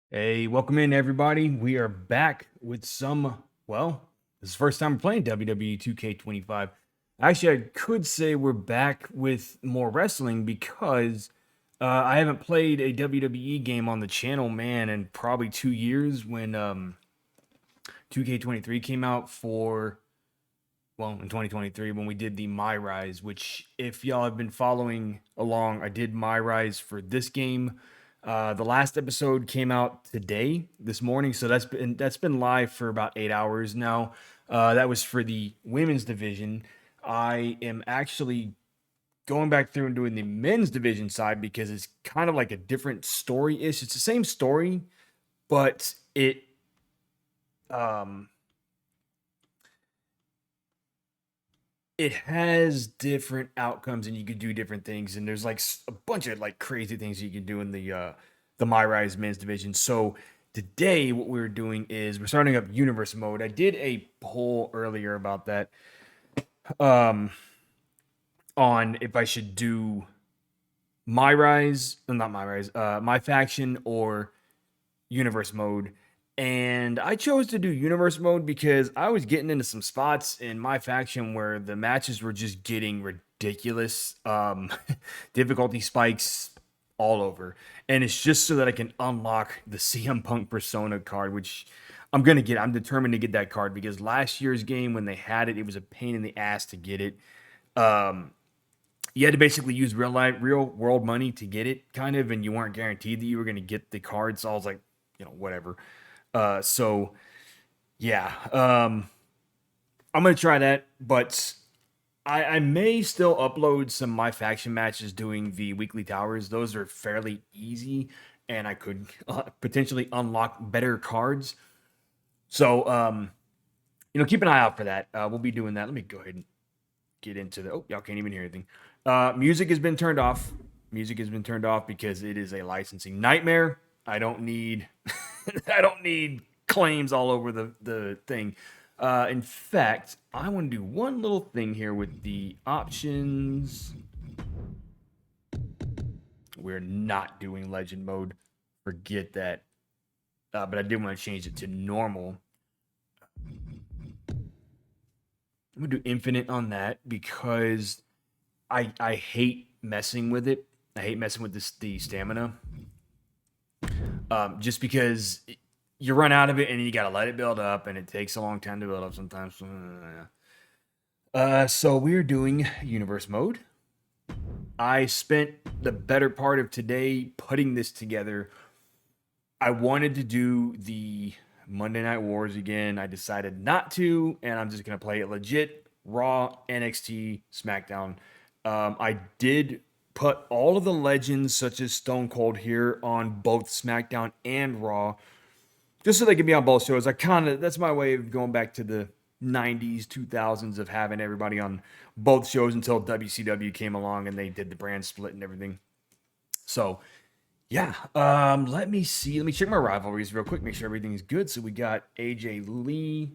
Hey, welcome in everybody. We are back with this is the first time we're playing WWE 2K25. Actually, I could say we're back with more wrestling because I haven't played a WWE game on the channel, man, in probably 2 years when 2K23 came out in 2023 when we did the My Rise, which if y'all have been following along, I did My Rise for this game. The last episode came out today, this morning, so that's been live for about 8 hours now. That was for the women's division. I am actually going back through and doing the men's division side because it's kind of like a different story-ish. It's the same story, but um it has different outcomes and you could do different things, and there's like a bunch of like crazy things you can do in the My Rise men's division. So today what we're doing is we're starting up universe mode. I did a poll earlier about that, um on if I should do My Rise, not My Rise, My Faction or universe mode. And I chose to do universe mode because I was getting into some spots in My Faction where the matches were just getting ridiculous. Difficulty spikes all over. And it's just so that I can unlock the CM Punk Persona card, which I'm going to get. I'm determined to get that card because last year's game, when they had it, it was a pain in the ass to get it. Um, you had to basically use real world money to get it, kind of, and you weren't guaranteed that you were going to get the card. So I was like, whatever. So yeah, I'm gonna try that, but I may still upload some My Faction matches doing the weekly towers. Those are fairly easy, and I could potentially unlock better cards. So keep an eye out for that. We'll be doing that. Let me go ahead and get into the. Oh, y'all can't even hear anything. Music has been turned off. Music has been turned off because it is a licensing nightmare. I don't need I don't need claims all over the thing. In fact, I want to do one little thing here with the options. We're not doing legend mode. Forget that. But I did want to change it to normal. I'm gonna do infinite on that because I hate messing with it. I hate messing with the stamina. Just because you run out of it and you gotta let it build up, and it takes a long time to build up sometimes. So we're doing universe mode. I spent the better part of today putting this together. I wanted to do the Monday Night Wars again. I decided not to, and I'm just gonna play it legit. Raw, NXT, SmackDown. I did put all of the legends, such as Stone Cold, here on both SmackDown and Raw, just so they can be on both shows. That's my way of going back to the 90s, 2000s of having everybody on both shows until WCW came along and they did the brand split and everything. So, yeah, let me see. Let me check my rivalries real quick, make sure everything's good. So we got AJ Lee,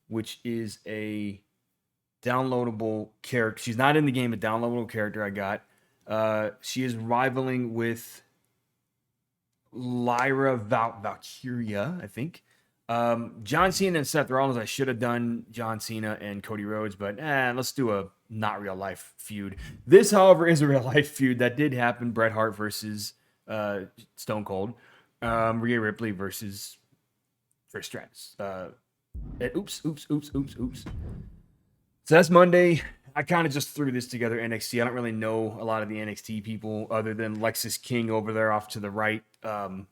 which is a downloadable character. She's not in the game, a downloadable character I got. She is rivaling with Lyra Valkyria, I think. John Cena and Seth Rollins. I should have done John Cena and Cody Rhodes, but let's do a not real life feud. This, however, is a real life feud that did happen. Bret Hart versus Stone Cold. Rhea Ripley versus Trish Stratus. Oops. So that's Monday. I kind of just threw this together, NXT. I don't really know a lot of the NXT people other than Lexus King over there off to the right. The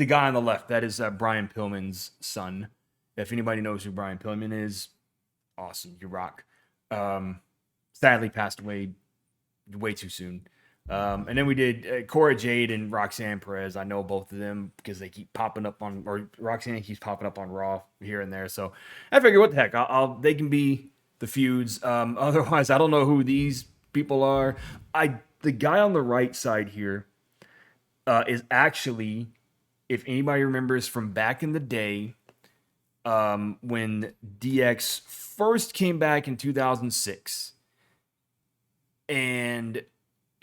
guy on the left, that is Brian Pillman's son. If anybody knows who Brian Pillman is, awesome. You rock. Sadly passed away way too soon. And then we did Cora Jade and Roxanne Perez. I know both of them because they keep popping up on, or Roxanne keeps popping up on Raw here and there. So I figure, what the heck? They can be the feuds. Otherwise, I don't know who these people are. The guy on the right side here is actually, if anybody remembers from back in the day, when DX first came back in 2006, and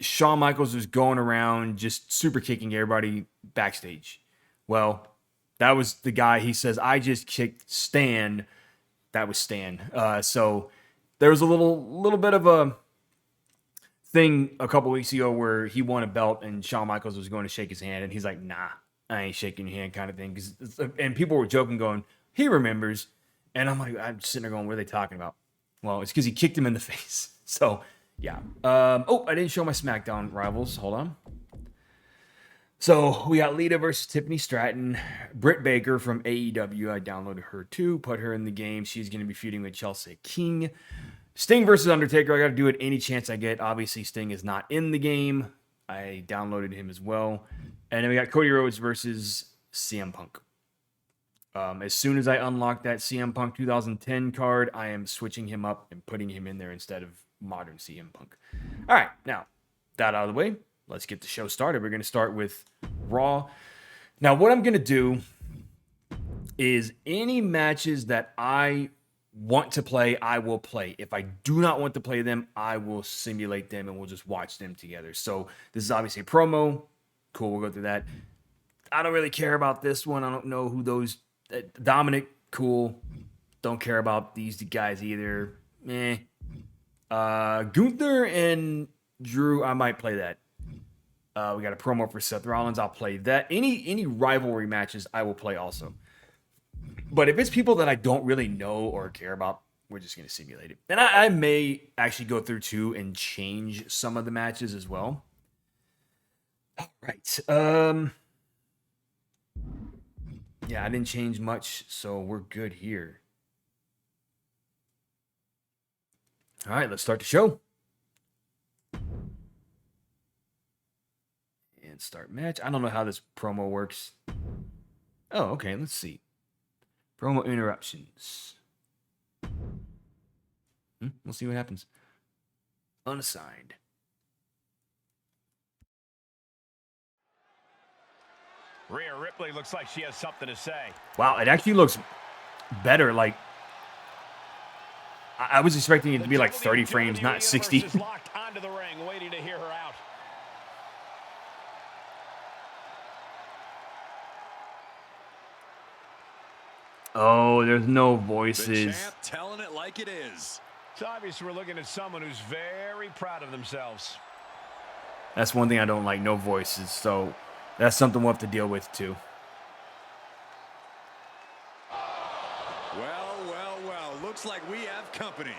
Shawn Michaels was going around just super kicking everybody backstage. Well, that was the guy. He says, I just kicked Stan. That was Stan. So there was a little bit of a thing a couple weeks ago where he won a belt and Shawn Michaels was going to shake his hand and he's like, nah, I ain't shaking your hand, kind of thing. And people were joking, going, he remembers. And I'm like, I'm sitting there going, what are they talking about? Well, it's because he kicked him in the face. So yeah. Oh, I didn't show my SmackDown rivals. Hold on. So we got Lita versus Tiffany Stratton, Britt Baker from AEW. I downloaded her too, put her in the game. She's going to be feuding with Chelsea King. Sting versus Undertaker. I got to do it any chance I get. Obviously, Sting is not in the game. I downloaded him as well. And then we got Cody Rhodes versus CM Punk. As soon as I unlock that CM Punk 2010 card, I am switching him up and putting him in there instead of modern CM Punk. All right, now that out of the way, let's get the show started. We're going to start with Raw. Now, what I'm going to do is any matches that I want to play, I will play. If I do not want to play them, I will simulate them and we'll just watch them together. So this is obviously a promo. Cool, we'll go through that. I don't really care about this one. I don't know who those... Dominic, cool. Don't care about these guys either. Gunther and Drew, I might play that. We got a promo for Seth Rollins. I'll play that. Any rivalry matches, I will play also. But if it's people that I don't really know or care about, we're just going to simulate it. And I may actually go through too and change some of the matches as well. All right. Yeah, I didn't change much, so we're good here. All right, let's start the show. And start match. I don't know how this promo works. Oh, okay, let's see. Promo interruptions. We'll see what happens. Unassigned. Rhea Ripley looks like she has something to say. Wow, it actually looks better. Like, I was expecting it to be like 30 frames, not 60. Locked onto the ring, waiting to hear her out. Oh, there's no voices. The champ telling it like it is. It's obvious we're looking at someone who's very proud of themselves. That's one thing I don't like, no voices. So that's something we'll have to deal with too. Well. Looks like we have company.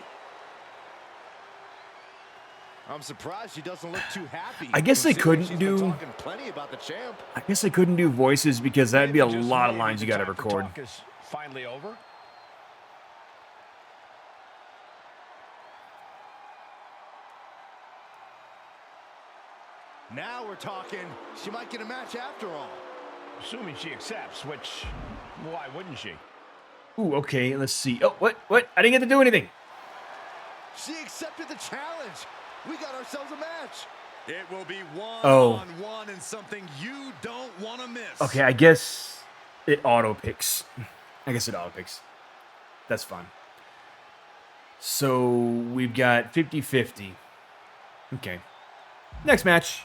I'm surprised she doesn't look too happy. I guess they couldn't do... plenty about the champ. I guess they couldn't do voices because that'd be a lot of lines you got to record. Is finally over. Now we're talking. She might get a match after all. Assuming she accepts, which, why wouldn't she? Ooh, okay, let's see. Oh, what? I didn't get to do anything. She accepted the challenge. We got ourselves a match. It will be one-on-one and something you don't want to miss. Okay, I guess it auto-picks. That's fine. So we've got 50-50. Okay. Next match.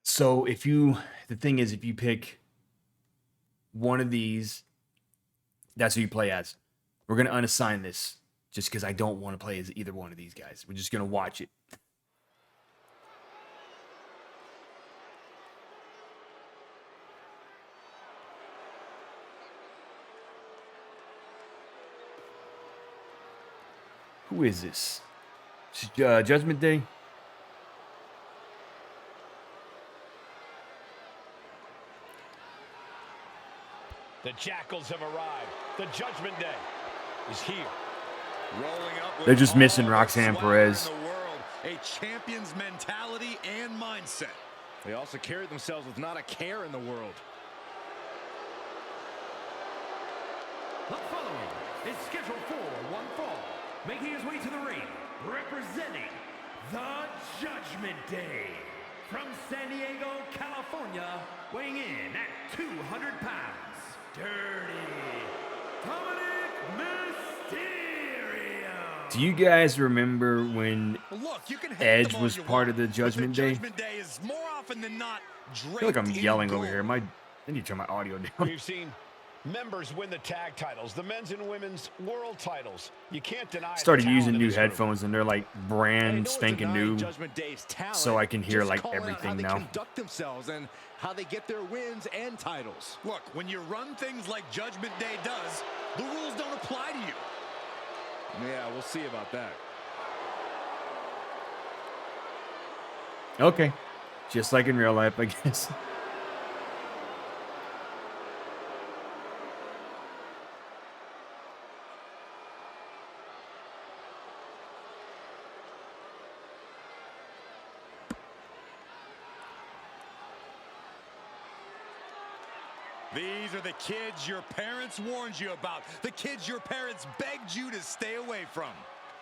So the thing is, if you pick one of these, that's who you play as. We're going to unassign this just because I don't want to play as either one of these guys. We're just going to watch it. Who is this? Judgment Day? The Jackals have arrived. The Judgment Day is here. Rolling up with They're just missing Roxanne Perez. A champion's mentality and mindset. They also carry themselves with not a care in the world. The following is scheduled for one fall, making his way to the ring, representing the Judgment Day, from San Diego, California, weighing in at 200 pounds, Dirty Dominic Mysterio. Do you guys remember when Look, you can hate Edge them all was you part want, of the but Judgment Day? Judgment Day is more often than not I feel like I'm draped in yelling over gold. here. I need to turn my audio down. We've seen members win the tag titles, the men's and women's world titles. You can't deny Started the talent using of new this group. headphones, and they're like brand spanking new, Judgment Day's talent, so I can hear just like call out how everything they now. conduct themselves and how they get their wins and titles. Look, when you run things like Judgment Day does, the rules don't apply to you. Yeah, we'll see about that. Okay, just like in real life, I guess. These are the kids your parents warned you about. The kids your parents begged you to stay away from.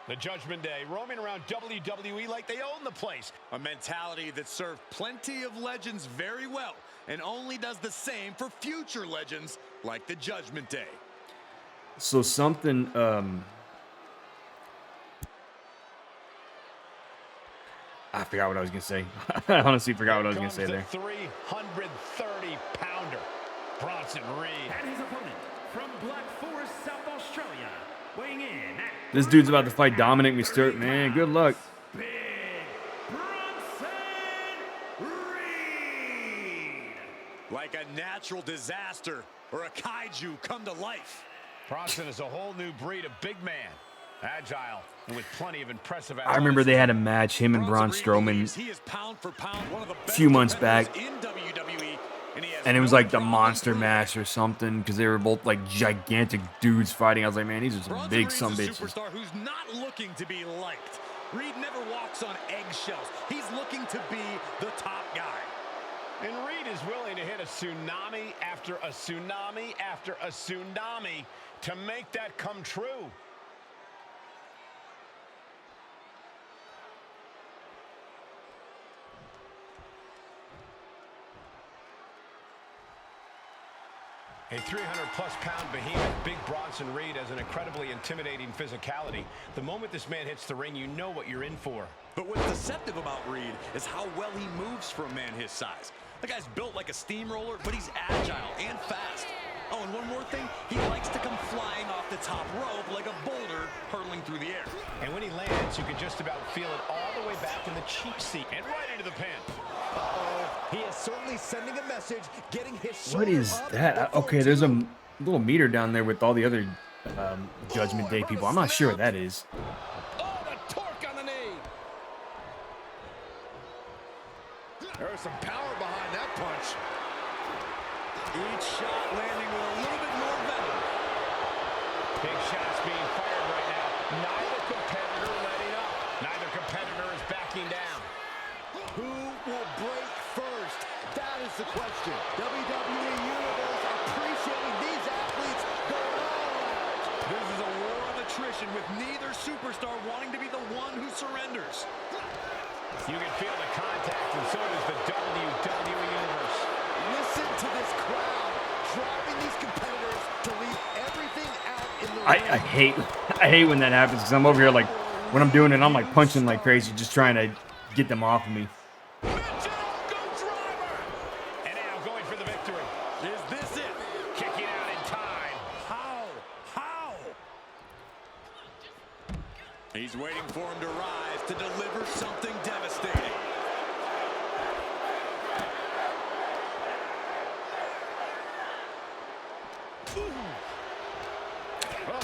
The Judgment Day roaming around WWE like they own the place. A mentality that served plenty of legends very well and only does the same for future legends like the Judgment Day. So something, I forgot what I was gonna say. I honestly forgot what I was gonna say there. 330-pounder, Bronson Reed. And his opponent from Black Forest, South Australia, weighing in at This dude's about to fight Dominic Mysterio. Man, good luck. Big Bronson Reed. Like a natural disaster or a kaiju come to life. Bronson is a whole new breed of big man. Agile and with plenty of impressive I remember they had a match, him and Braun Strowman, He is pound for pound one of the a best few months back, competitors in WWE, and he has and it was no like the problem monster proving match or something, because they were both like gigantic dudes fighting. I was like, man, these are some Bronson big Reed's some a bitches. superstar who's not looking to be liked. Reed never walks on eggshells. He's looking to be the top guy. And Reed is willing to hit a tsunami after a tsunami after a tsunami to make that come true. A 300-plus-pound behemoth, Big Bronson Reed has an incredibly intimidating physicality. The moment this man hits the ring, you know what you're in for. But what's deceptive about Reed is how well he moves for a man his size. The guy's built like a steamroller, but he's agile and fast. Oh, and one more thing, he likes to come flying off the top rope like a boulder hurtling through the air. And when he lands, you can just about feel it all the way back in the cheap seat and right into the pin. He is certainly sending a message, getting his What is shoulder up that? before Okay, there's a two. little meter down there with all the other Judgment Day people. I'm not sure what that is. Oh, the torque on the knee. There was some power behind that punch. Each shot landing with a little bit more venom. Big shots being fired right now. Neither competitor letting up. Neither competitor is backing down. Who will break first? That is the question. WWE Universe appreciating these athletes going all out. This is a war of attrition with neither superstar wanting to be the one who surrenders. You can feel the contact, and so does the WWE Universe. Listen to this crowd driving these competitors to leave everything out in the I ring. hate when that happens, because I'm over here like, when I'm doing it, I'm like punching like crazy, just trying to get them off of me. And now going for the victory. Is this it? Kicking out in time. How? He's waiting for him to rise to deliver something devastating.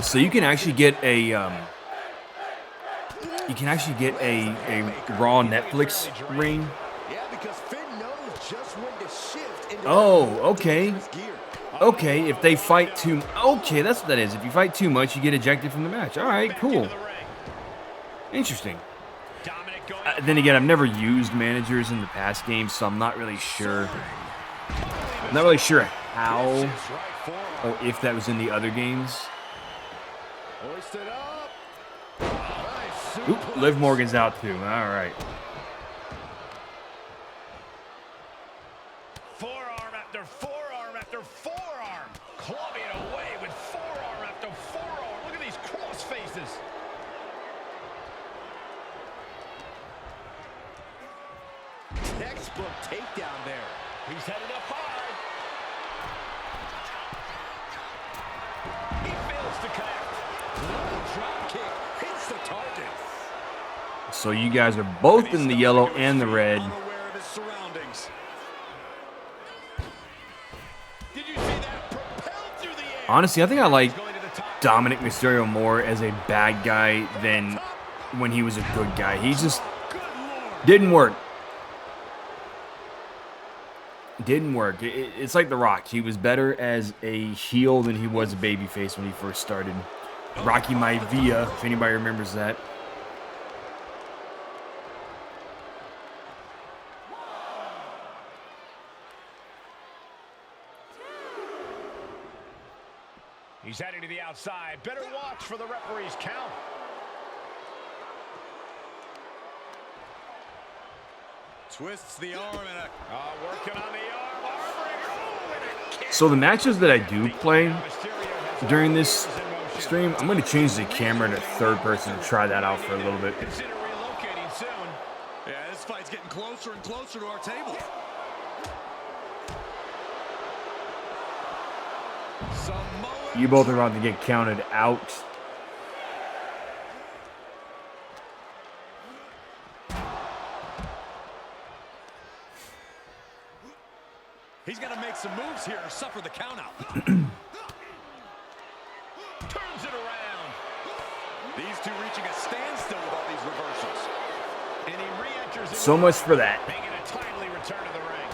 So you can actually get a Raw Netflix ring. Yeah, because Finn knows just when to shift into Oh, okay. his gear. Okay, if they fight too... Okay, that's what that is. If you fight too much, you get ejected from the match. All right, cool. Interesting. Dominic going Then again, I've never used managers in the past games, so I'm not really sure. I'm not really sure how or if that was in the other games. Hoisted up. Nice Oop, suplex. Liv Morgan's out too. All right. Textbook takedown there. He's headed up high. He fails to connect. Drop kick hits the target. So you guys are both in the yellow and the red. Unaware of his surroundings. Did you see that? Propelled through the air. Honestly, I think I like Going to the top. Dominic Mysterio more as a bad guy than when he was a good guy. He just didn't work. Didn't work. It's like The Rock. He was better as a heel than he was a babyface when he first started. Rocky Maivia, if anybody remembers that. He's heading to the outside. Better watch for the referee's count. Twists the arm and a Working on the arm. And a kick. So the matches that I do play Mysterio has during this in motion. stream, I'm going to change the camera to third person to try that out for a little bit. Consider relocating soon. Yeah, this fight's getting closer and closer to our table. Samoa You both are about to get counted out. He's got to make some moves here to suffer the countout. Turns it around. These two reaching a standstill with all these reversals. And he re-enters into So the much ring, for that. making a timely return to the ring.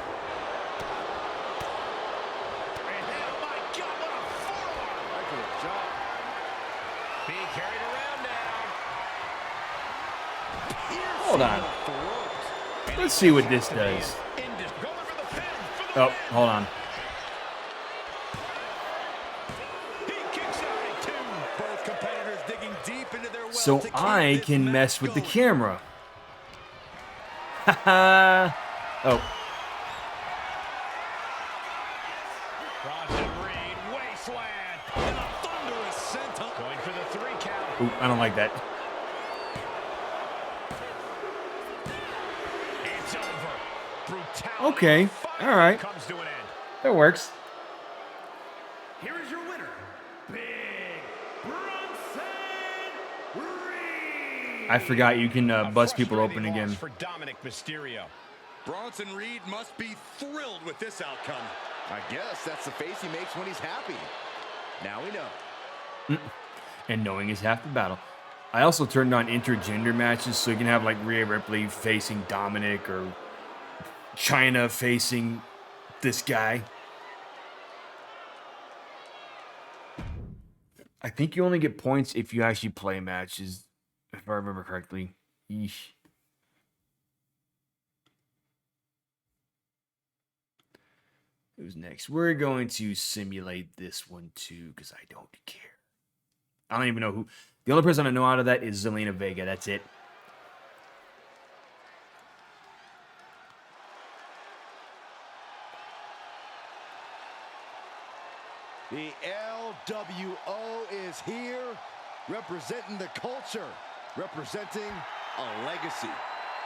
And oh my God, what a forearm! Right to the jaw. Being carried around now. Hold on. Let's see what this does. Going for the pin. For the Oh, win. hold on. He kicks out at two. Both competitors digging deep into their well So to keep I this can match mess with the going. camera. Haha. Oh, Bronson Reed, wasteland. And a thunderous senton. Going for the 3 count. ooh, I don't like that. It's over. Brutality. Okay, finally all right. Comes to an end. That works. Here is your winner, Big Bronson Reed. I forgot you can A bust people frustrating open again. loss for Dominic Mysterio. Bronson Reed must be thrilled with this outcome. I guess that's the face he makes when he's happy. Now we know. And knowing is half the battle. I also turned on intergender matches so you can have like Rhea Ripley facing Dominic or Chyna facing this guy. I think you only get points if you actually play matches, if I remember correctly. Yeesh. Who's next? We're going to simulate this one too because I don't care. I don't even know who. The only person I know out of that is Zelina Vega. That's it. The LWO is here, representing the culture, representing a legacy.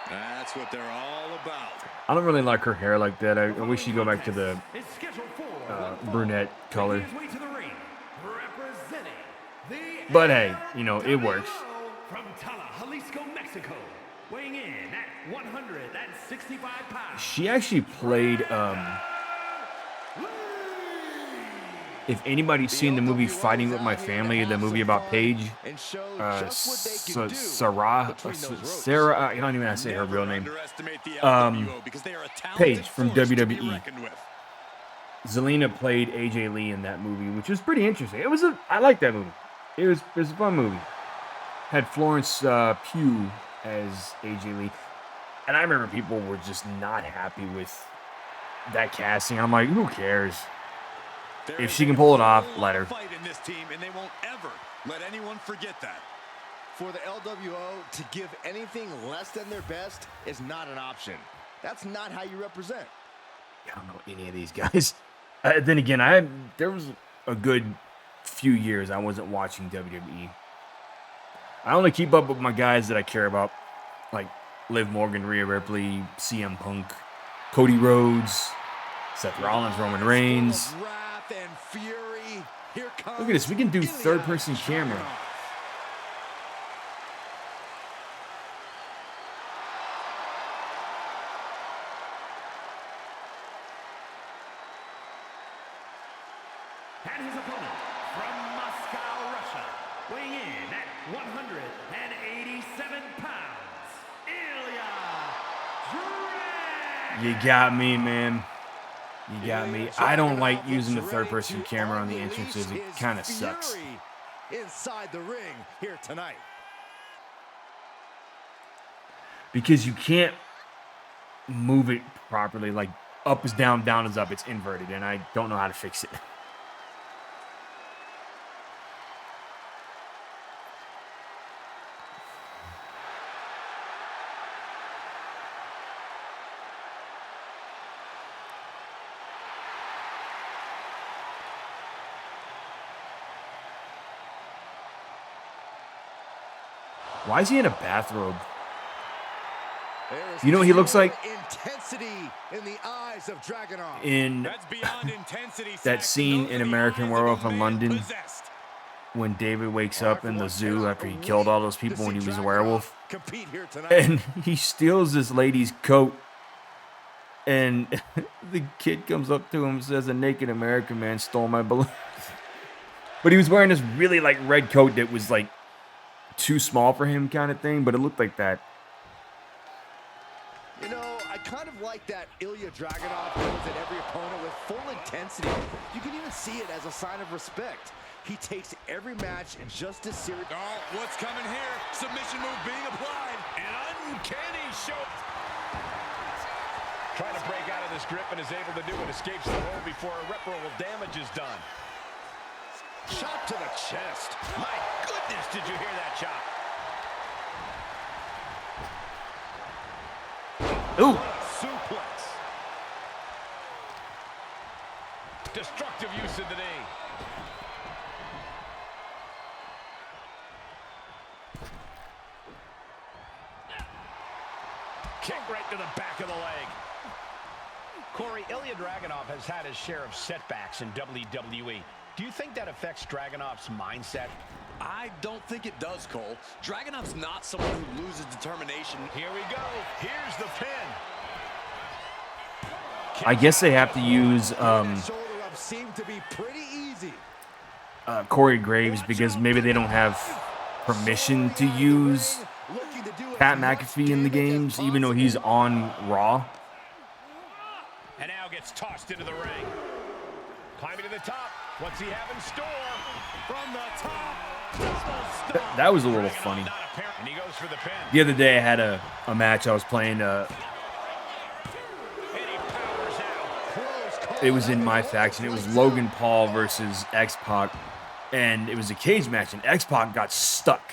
That's what they're all about. I don't really like her hair like that. I wish she'd go back to the Is scheduled for one fall. brunette color. Making his way to the ring, representing the But hey, you know, it works. from Tala, Jalisco, Mexico, weighing in at 165 pounds. She actually played, if anybody's seen the movie Fighting With My Family, the movie about Paige, And show just what they can do Sarah, between those ropes. Sarah, I don't even know how to say her real name. Underestimate the LWO because they are a talented Paige from force to be WWE. reckoned with. Zelina played AJ Lee in that movie, which was pretty interesting. I liked that movie. It was a fun movie. Had Florence Pugh as AJ Lee. And I remember people were just not happy with that casting. I'm like, who cares? There If is she can a pull it off, full let her. Fight in this team, and they won't ever let anyone forget that. For the LWO to give anything less than their best is not an option. That's not how you represent. I don't know any of these guys. Then again, there was a good few years I wasn't watching WWE. I only keep up with my guys that I care about, like Liv Morgan, Rhea Ripley, CM Punk, Cody Rhodes, Seth Rollins, Roman Reigns. Look at this. We can do third-person camera. And his opponent from Moscow, Russia, weighing in at 187 pounds, Ilya Dragunov. You got me, man. You got me. I don't like using the third-person camera on the entrances. It kind of sucks. Inside the ring here tonight. Because you can't move it properly. Like, up is down, down is up. It's inverted, and I don't know how to fix it. Why is he in a bathrobe? You know what he looks like? Intensity in the eyes of Dragunov. In that scene in American Werewolf in London, when David wakes up in the zoo after he killed all those people when he was a werewolf, and he steals this lady's coat, and the kid comes up to him and says, "A naked American man stole my balloon." But he was wearing this really like red coat that was like too small for him kind of thing, but it looked like that. You know, I kind of like that Ilya Dragunov goes at every opponent with full intensity. You can even see it as a sign of respect. He takes every match just as serious. Oh, what's coming here? Submission move being applied. An uncanny show. Trying to break out of this grip and is able to do it. Escapes the hold before irreparable damage is done. Shot to the chest. My goodness, did you hear that shot? Ooh. Suplex. Destructive use of the knee. Kick right to the back of the leg. Corey, Ilya Dragunov has had his share of setbacks in WWE. Do you think that affects Dragunov's mindset? I don't think it does, Cole. Dragunov's not someone who loses determination. Here we go. Here's the pin. I guess they have to use Corey Graves because maybe they don't have permission to use Pat McAfee in the games, even though he's on Raw. And now gets tossed into the ring. Climbing to the top. What's he have in store? From the top. That was a little funny. And he goes for the pin. The other day I had a match I was playing. It was in my faction. It was Logan Paul versus X-Pac. And it was a cage match. And X-Pac got stuck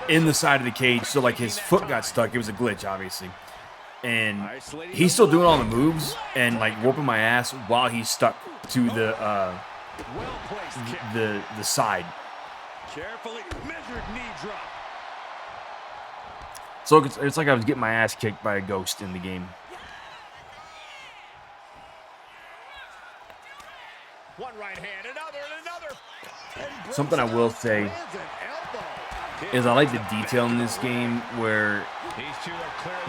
in the side of the cage. So like his foot got stuck. It was a glitch, obviously. And he's still doing all the moves and like whooping my ass while he's stuck to the side. Carefully measured knee drop. So it's like I was getting my ass kicked by a ghost in the game. One right hand, another, and another. Something I will say is I like the detail in this game where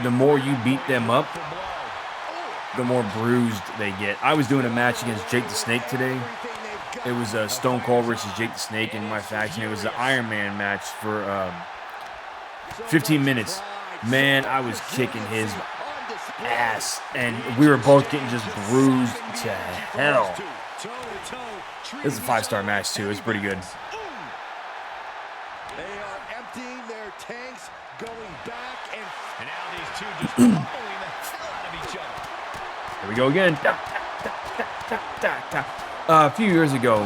the more you beat them up, the more bruised they get. I was doing a match against Jake the Snake today. It was a Stone Cold versus Jake the Snake in my faction. It was an Iron Man match for 15 minutes. Man, I was kicking his ass, and we were both getting just bruised to hell. This is a 5-star match, too. It's pretty good. They are emptying their tanks, going back, and now these two just pummeling the hell out of each other. Here we go again. A few years ago,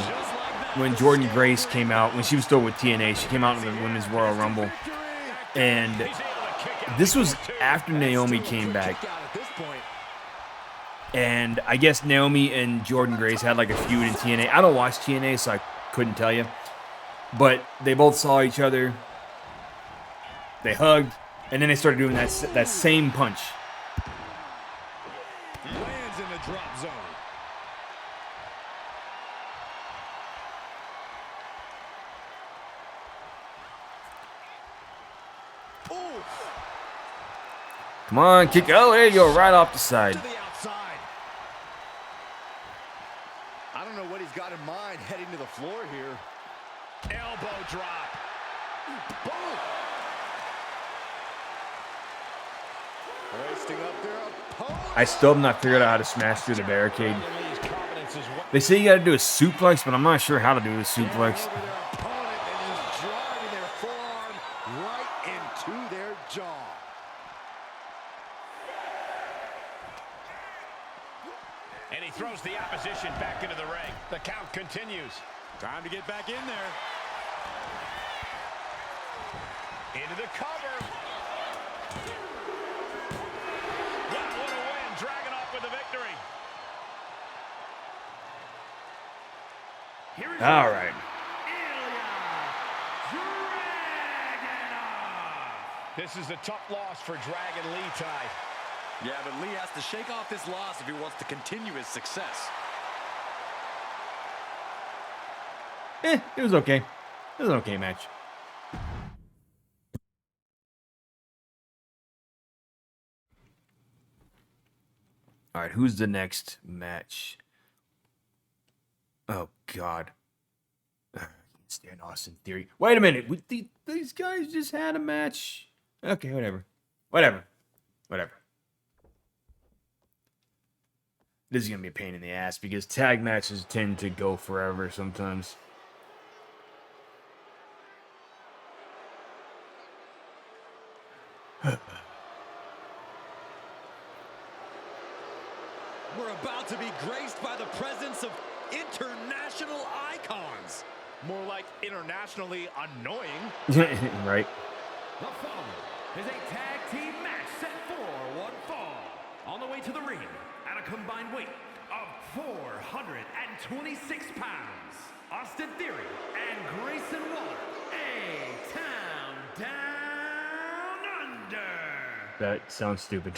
when Jordan Grace came out, when she was still with TNA, she came out in the Women's Royal Rumble. And this was after Naomi came back. And I guess Naomi and Jordan Grace had like a feud in TNA. I don't watch TNA, so I couldn't tell you. But they both saw each other. They hugged. And then they started doing that same punch. Ooh. Come on, kick. Oh, there you go, right off the side. To the outside. I don't know what he's got in mind heading to the floor here. Elbow drop. Boom. Hoisting up their opponent. I still have not figured out how to smash through the barricade. They say you got to do a suplex, but I'm not sure how to do a suplex. Over their opponent and just driving their forearm right into their jaw. And he throws the opposition back into the ring. The count continues. Time to get back in there. Into the cover. Wow, what a win. Dragging off with the victory. Here is All right. This is a tough loss for Dragon Lee tonight. Yeah, but Lee has to shake off this loss if he wants to continue his success. It was okay. It was an okay match. All right, who's the next match? Oh, God. I can't stand Austin Theory. Wait a minute. These guys just had a match. Okay, whatever. Whatever. This is going to be a pain in the ass because tag matches tend to go forever sometimes. We're about to be graced by the presence of international icons. More like internationally annoying. Right. The following is a tag team match set for one fall. On the way to the ring at a combined weight of 426 pounds, Austin Theory and Grayson Waller, A-Town Down Under. That sounds stupid.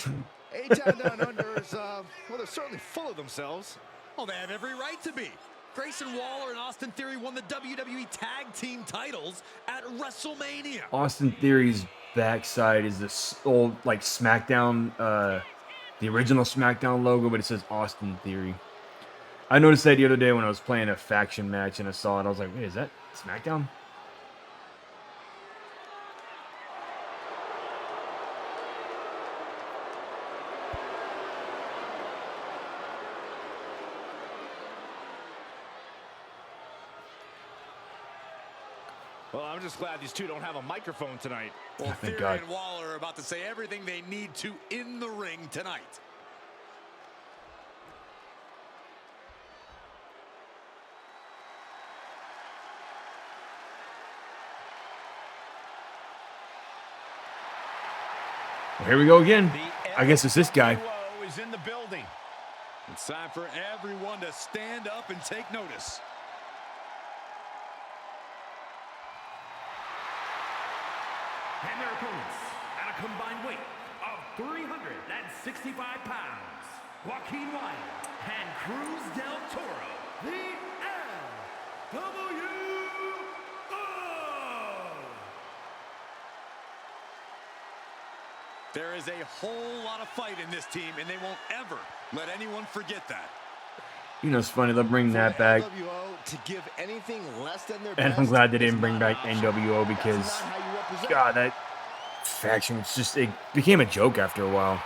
A-Town Down Under is, well, they're certainly full of themselves. Well, they have every right to be. Grayson Waller and Austin Theory won the WWE Tag Team titles at WrestleMania. Austin Theory's backside is this old, like, SmackDown, the original SmackDown logo, but it says Austin Theory. I noticed that the other day when I was playing a faction match and I saw it. I was like, wait, is that SmackDown? Well, I'm just glad these two don't have a microphone tonight. Well, Thank Theory God. and Waller are about to say everything they need to in the ring tonight. Well, here we go again. I guess it's this guy. LWO is in the building. It's time for everyone to stand up and take notice. And their opponents at a combined weight of 365 pounds, Joaquin Wilde and Cruz del Toro, the LWO. There is a whole lot of fight in this team, and they won't ever let anyone forget that. You know, it's funny. They'll bring that back. LWO to give anything less than their And I'm best glad they is didn't bring not back an option. NWO That's because, not how you represent. God, that faction was just, it became a joke after a while.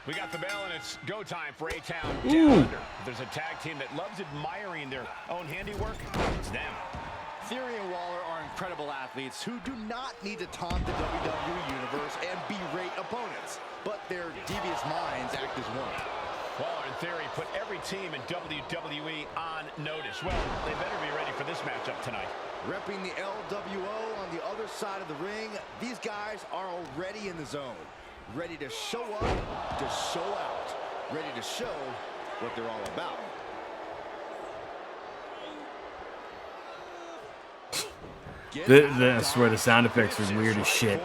We got the bell, and it's go time for A-Town Ooh. Down Under. If there's a tag team that loves admiring their own handiwork, it's them. Theory and Waller are incredible athletes who do not need to taunt the WWE Universe and berate opponents, but their devious minds act as one. Waller and Theory put every team in WWE on notice. Well, they better be ready for this matchup tonight. Repping the LWO on the other side of the ring, these guys are already in the zone. Ready to show up, to show out. Ready to show what they're all about. I swear the sound effects are weird as shit.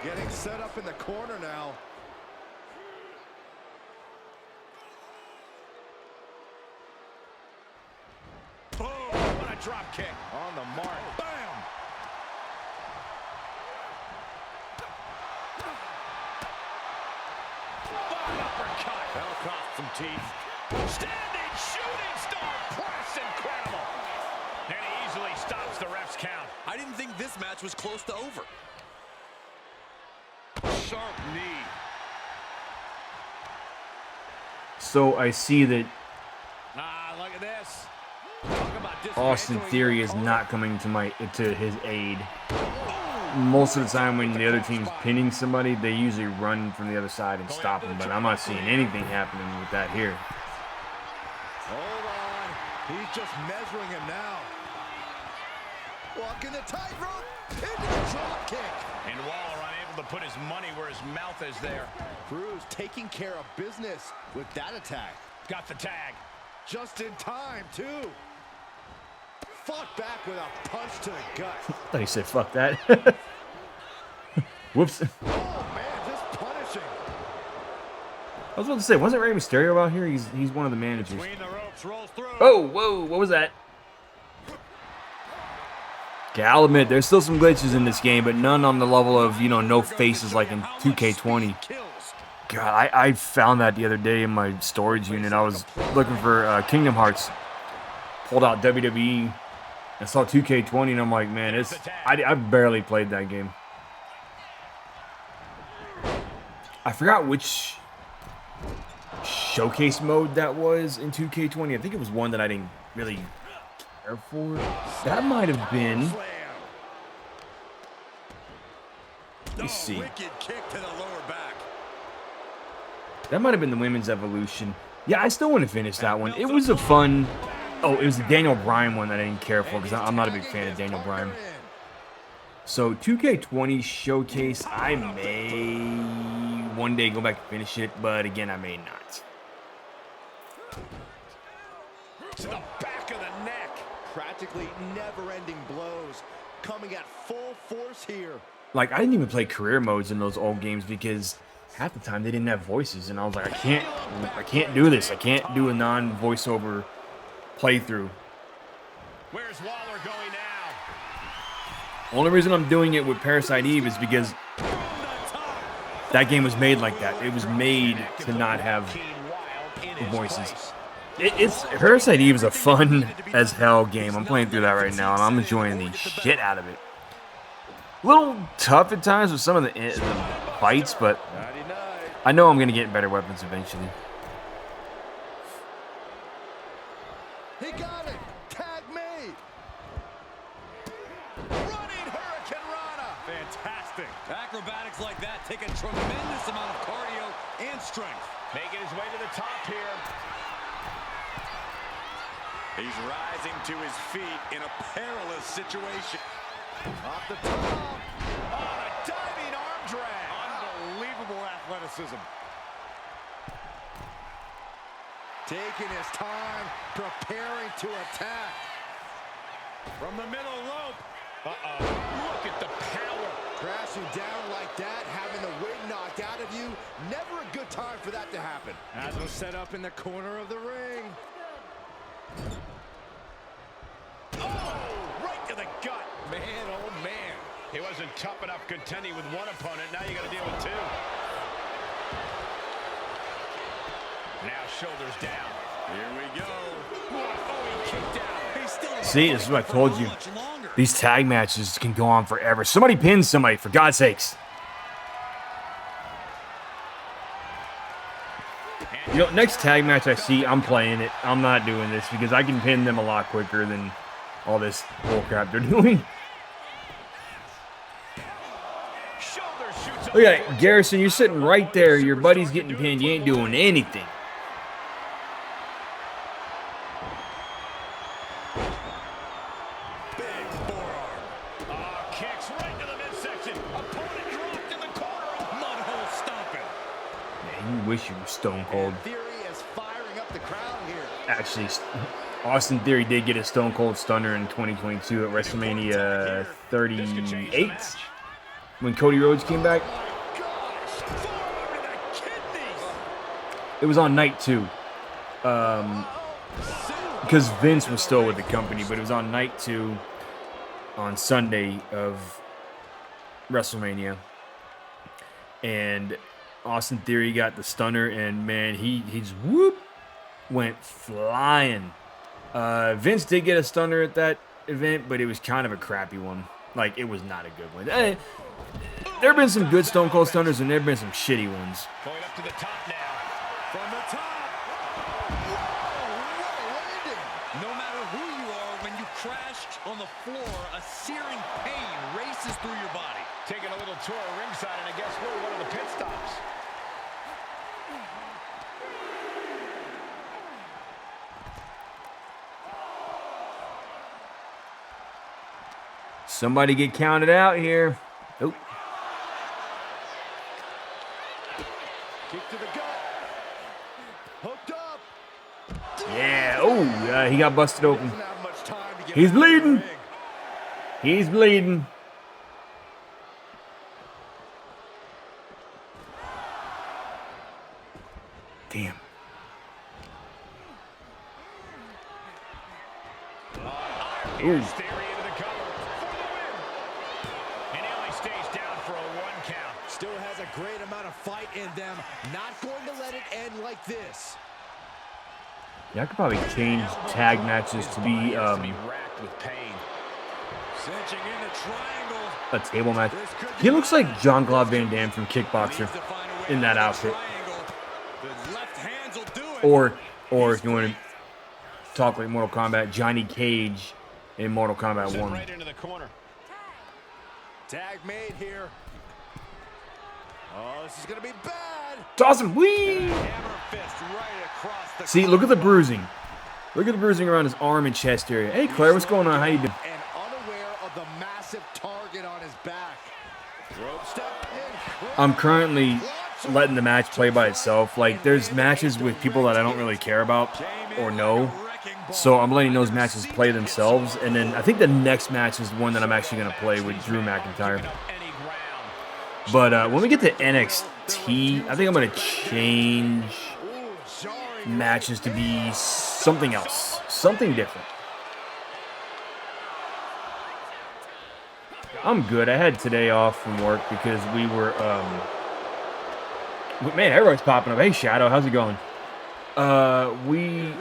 Getting set up in the corner now. Boom! What a drop kick. On the mark. Bam! An uppercut. That'll cost some teeth. Standing shooting star press. Incredible. And he easily stops the ref's count. I didn't think this match was close to over. Sharp knee. So I see that Ah, look at this. Talk about Austin dismantling Theory your is opponent. not coming to his aid. Most of the time when the other team's pinning somebody, they usually run from the other side and stop them, but I'm not seeing anything happening with that here. Hold on. He's just measuring him now. Walking the tightrope into the drop kick. And Waller unable to put his money where his mouth is there. Cruz taking care of business with that attack. Got the tag. Just in time, too. Fought back with a punch to the gut. I thought he said fuck that. Whoops. Oh, man, just punishing. I was about to say, wasn't Rey Mysterio out here? He's one of the managers. Between the ropes, rolls through. Oh, whoa, what was that? Okay, I'll admit, there's still some glitches in this game, but none on the level of, you know, no faces like in 2K20. God, I found that the other day in my storage unit. I was looking for Kingdom Hearts. Pulled out WWE. I saw 2K20, and I'm like, man, I barely played that game. I forgot which showcase mode that was in 2K20. I think it was one that I didn't really care for. That might have been. Let me see. Wicked kick to the lower back. That might have been the Women's Evolution. Yeah, I still want to finish that one. It was a fun... Oh, it was the Daniel Bryan one that I didn't care for because I'm not a big fan of Daniel Bryan. So 2K20 Showcase, I may one day go back and finish it, but again, I may not. To the back of the neck. Practically never-ending blows coming at full force here. Like, I didn't even play career modes in those old games because half the time they didn't have voices, and I was like, I can't do this. I can't do a non-voiceover playthrough. Where's Waller going now? Only reason I'm doing it with Parasite Eve is because that game was made like that. It was made to not have voices. It's Parasite Eve is a fun as hell game. I'm playing through that right now, and I'm enjoying the shit out of it. A little tough at times with some of the fights, but I know I'm gonna get better weapons eventually. He got it. Tag made. Running Hurricane Rana. Fantastic. Acrobatics like that take a tremendous amount of cardio and strength. Making his way to the top here. He's rising to his feet in a perilous situation. Off the top. On a diving arm drag. Unbelievable athleticism. Taking his time, preparing to attack. From the middle rope. Uh-oh. Look at the power. Crashing down like that, having the wind knocked out of you. Never a good time for that to happen. As was set up in the corner of the ring. Oh, right to the gut. Man, oh man. He wasn't tough enough contending with one opponent. Now you got to deal with two. Now shoulders down. Here we go. Oh, he kicked out. He's still See, this is what I told you. These tag matches can go on forever. Somebody pins somebody, for God's sakes. You know, next tag match I see, I'm playing it. I'm not doing this because I can pin them a lot quicker than all this bullcrap they're doing. Look at it, Garrison, you're sitting right there. Your buddy's getting pinned. You ain't doing anything. big forearm. Kicks right to the midsection. Opponent dropped in the corner. Mud hole stomping. Man, you wish you were Stone Cold. Theory is firing up the crowd here. Actually, Austin Theory did get a Stone Cold Stunner in 2022 at WrestleMania 38 when Cody Rhodes came back. It was on night 2. Because Vince was still with the company, but it was on night 2 on Sunday of WrestleMania. And Austin Theory got the Stunner, and man, he's whoop, went flying. Vince did get a Stunner at that event, but it was kind of a crappy one. Like, it was not a good one. There have been some good Stone Cold Stunners, and there have been some shitty ones. Going up to the top now. From the top. No matter who you are, when you crash on the floor, a searing pain races through your body. Taking a little tour of ringside, and I guess we're one of the pit stops. Somebody get counted out here. Nope. Kick to the gut. Hooked up. Yeah. Oh, he got busted open. Doesn't have much time to get He's back in the bleeding. ring. He's bleeding. Damn. Ooh. Theory into the cover for the win. And he only stays down for a 1 count. Still has a great amount of fight in them. Not going to let it end like this. Yeah, I could probably change tag matches to be Racked with pain. Cinching in the triangle. a table match. He looks like John Claude Van Damme from Kickboxer in that outfit. The left hands will do it. Or if you want to talk like Mortal Kombat, Johnny Cage in Mortal Kombat Sent 1. right into the corner. Tag made here. Oh, this is going to be bad. Toss him. Whee! Hammer fist right across the See, look at the bruising. Look at the bruising around his arm and chest area. Hey, Claire, what's going on? How you doing? and unaware of the massive target on his back. Rope step in. I'm currently letting the match play by itself. Like, there's matches with people that I don't really care about or know. So I'm letting those matches play themselves. And then I think the next match is the one that I'm actually going to play with Drew McIntyre. Any ground. But when we get to NXT, I think I'm going to change matches to be something else. Something different. I'm good. I had today off from work because we were, man, everybody's popping up. Hey, Shadow, how's it going? We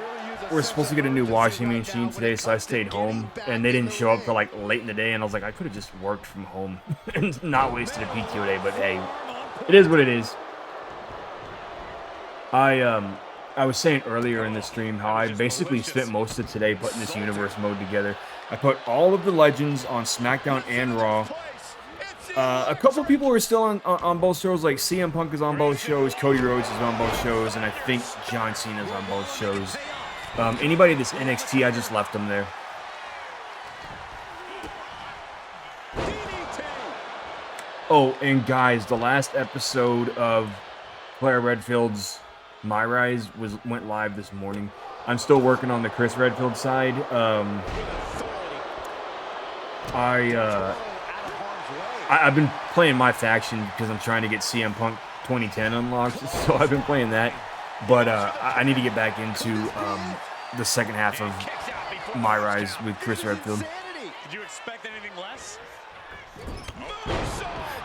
were supposed to get a new washing machine today, so I stayed home, and they didn't show up till like late in the day, and I was like, I could have just worked from home and not wasted a PTO day, but hey, it is what it is. I was saying earlier in the stream how I basically spent most of today putting this universe mode together. I put all of the legends on SmackDown and Raw. A couple people are still on both shows, like CM Punk is on both shows, Cody Rhodes is on both shows, and I think John Cena is on both shows. Anybody that's NXT, I just left them there. Oh, and guys, the last episode of Claire Redfield's My Rise went live this morning. I'm still working on the Chris Redfield side. I've been playing my faction because I'm trying to get CM Punk 2010 unlocked, so I've been playing that. But I need to get back into the second half of My Rise with Chris Redfield. Did you expect anything less?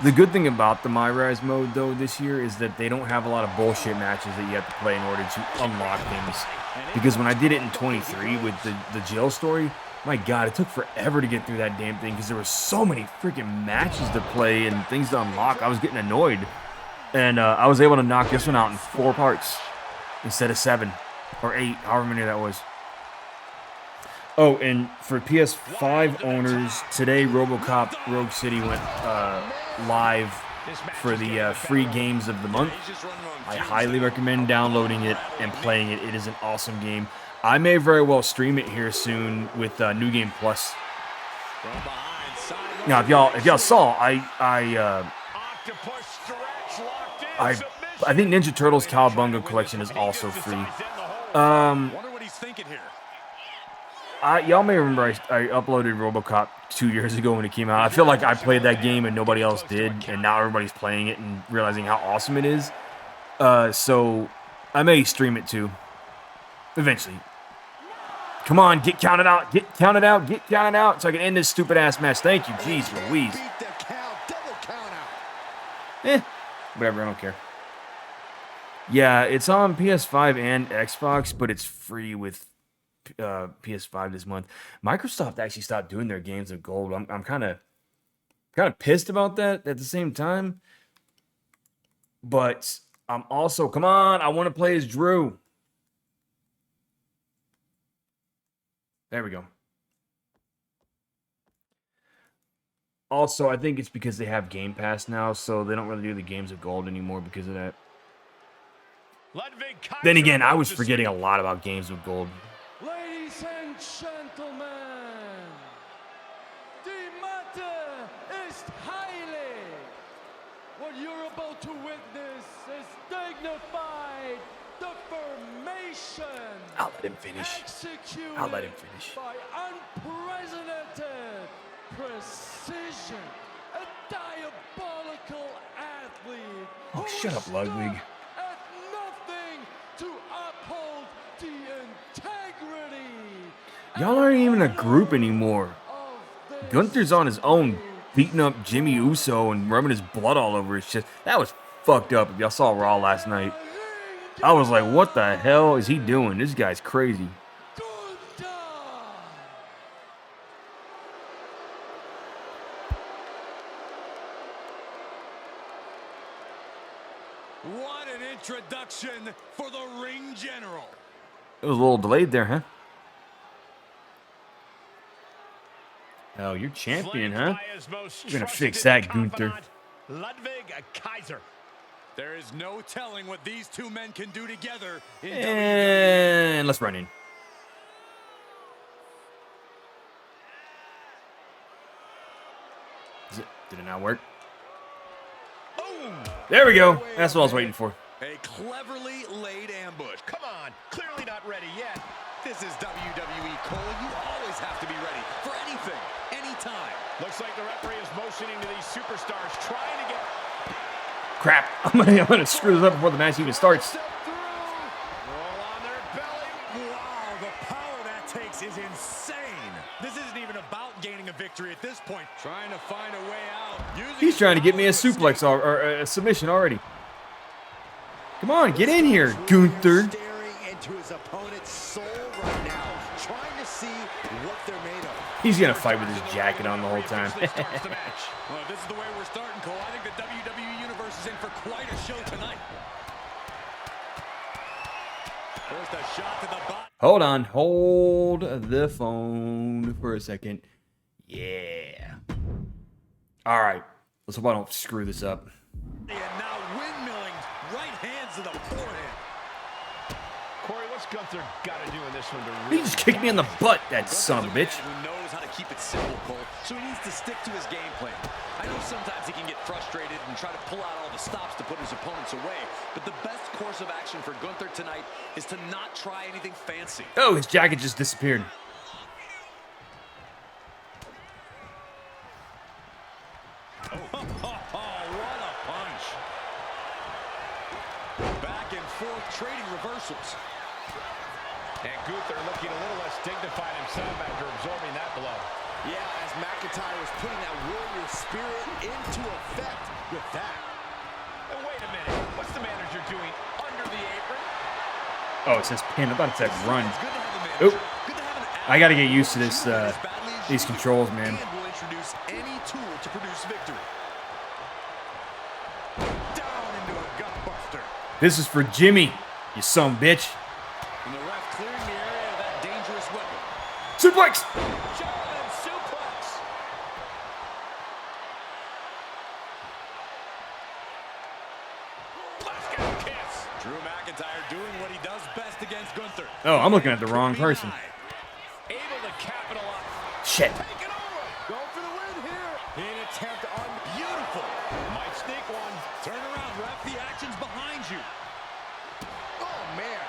The good thing about the My Rise mode, though, this year is that they don't have a lot of bullshit matches that you have to play in order to unlock things. Because when I did it in 23 with the jail story, my God, it took forever to get through that damn thing because there were so many freaking matches to play and things to unlock. I was getting annoyed. And I was able to knock this one out in 4 parts instead of 7 or 8, however many that was. Oh, and for PS5 owners, today RoboCop Rogue City went live for the free games of the month. I highly recommend downloading it and playing it. It is an awesome game. I may very well stream it here soon with New Game Plus. Now, if y'all saw, I think Ninja Turtles Cowabunga collection is also free. Wonder what he's thinking here. Y'all may remember I uploaded RoboCop 2 years ago when it came out. I feel like I played that game and nobody else did, and now everybody's playing it and realizing how awesome it is. So I may stream it too, eventually. Come on, get counted out, get counted out, get counted out, so I can end this stupid ass match. Thank you, jeez Louise. Whatever, I don't care. Yeah, it's on PS5 and Xbox, but it's free with PS5 this month. Microsoft actually stopped doing their games of gold. I'm kind of pissed about that at the same time. But I'm also, come on, I want to play as Drew. There we go. Also, I think it's because they have Game Pass now, so they don't really do the games of gold anymore because of that. Then again, I was forgetting a lot about games of gold. Ladies and gentlemen, the matter is highly. What you're about to witness is dignified deformation. I'll let him finish. I'll let him finish. By unprecedented precision, a diabolical athlete. Oh, shut up, Ludwig. At nothing to uphold the integrity. Y'all aren't even a group anymore. Gunther's on his own, beating up Jimmy Uso and rubbing his blood all over his chest. That was fucked up. If y'all saw Raw last night, I was like, what the hell is he doing? This guy's crazy. What an introduction for the ring general. It was a little delayed there, huh? Oh, you're champion, huh? You're gonna fix that, Gunther. Ludwig Kaiser. There is no telling what these two men can do together in And let's run in. Did it not work? Boom! There we go. That's what I was waiting for. A cleverly laid ambush. Come on, clearly not ready yet. This is WWE, Cole. You always have to be ready for anything, anytime. Looks like the referee is motioning to these superstars, trying to get... Crap. I'm gonna screw this up before the match even starts. Roll on their belly. Wow, the power that takes is insane. This isn't even about gaining a victory at this point. Trying to find a way out. He's trying to get me a suplex or a submission already. Come on, get in here, Gunther. Staring into his opponent's soul right now, trying to see what they're made of. He's gonna fight with his jacket on the whole time. Well, if this is the way we're starting, Cole, I think the WWE Universe is in for quite a show tonight. First a shot to the body. Hold on, hold the phone for a second. Yeah. All right, let's hope I don't screw this up. And now windmilling right hands to the forehead. Corey, what's Gunther got to do in this one to He really... just kicked me in the butt, that son of a bitch. Who knows how to keep it simple, Cole, so he needs to stick to his game plan. I know sometimes he can get frustrated and try to pull out all the stops to put his opponents away, but the best course of action for Gunther tonight is to not try anything fancy. Oh, his jacket just disappeared. What a punch. Back and forth, trading reversals. And Gunther looking a little less dignified himself after absorbing that blow. Yeah, as McIntyre was putting that warrior spirit into effect with that. And wait a minute, what's the manager doing under the apron? Oh, it says pin. I thought it said run. It's good to have a manager. Oop. Good to have an I gotta get used to this, as badly as these you controls, man. and will introduce any tool to produce victory. Down into a gutbuster. This is for Jimmy, you son of a bitch. And the ref clearing the area of that dangerous weapon. Suplex! German suplex. Glasgow kiss. Drew McIntyre doing what he does best against Gunther. Oh, I'm looking at the wrong person. Able to capitalize. Shit. Take it over. Go for the win here. An attempt on beautiful. Might sneak one. Turn around, ref. The action's behind you. Oh, man.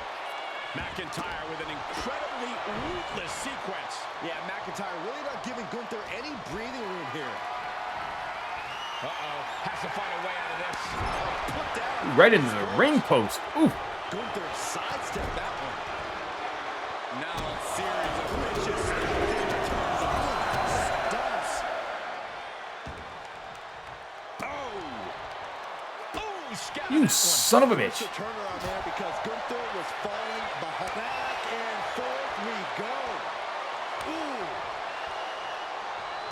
McIntyre with an incredibly ruthless sequence. Yeah, McIntyre really not giving Gunther any breathing room here. Uh-oh, has to find a way out of this. Put down. Right into the ring post. Ooh. Gunther sidestepped that one. Now a series of vicious turns on. Does. Oh, scout You that one. son of a bitch. The turnaround there because Gunther was falling behind. Back and forth we go. Ooh.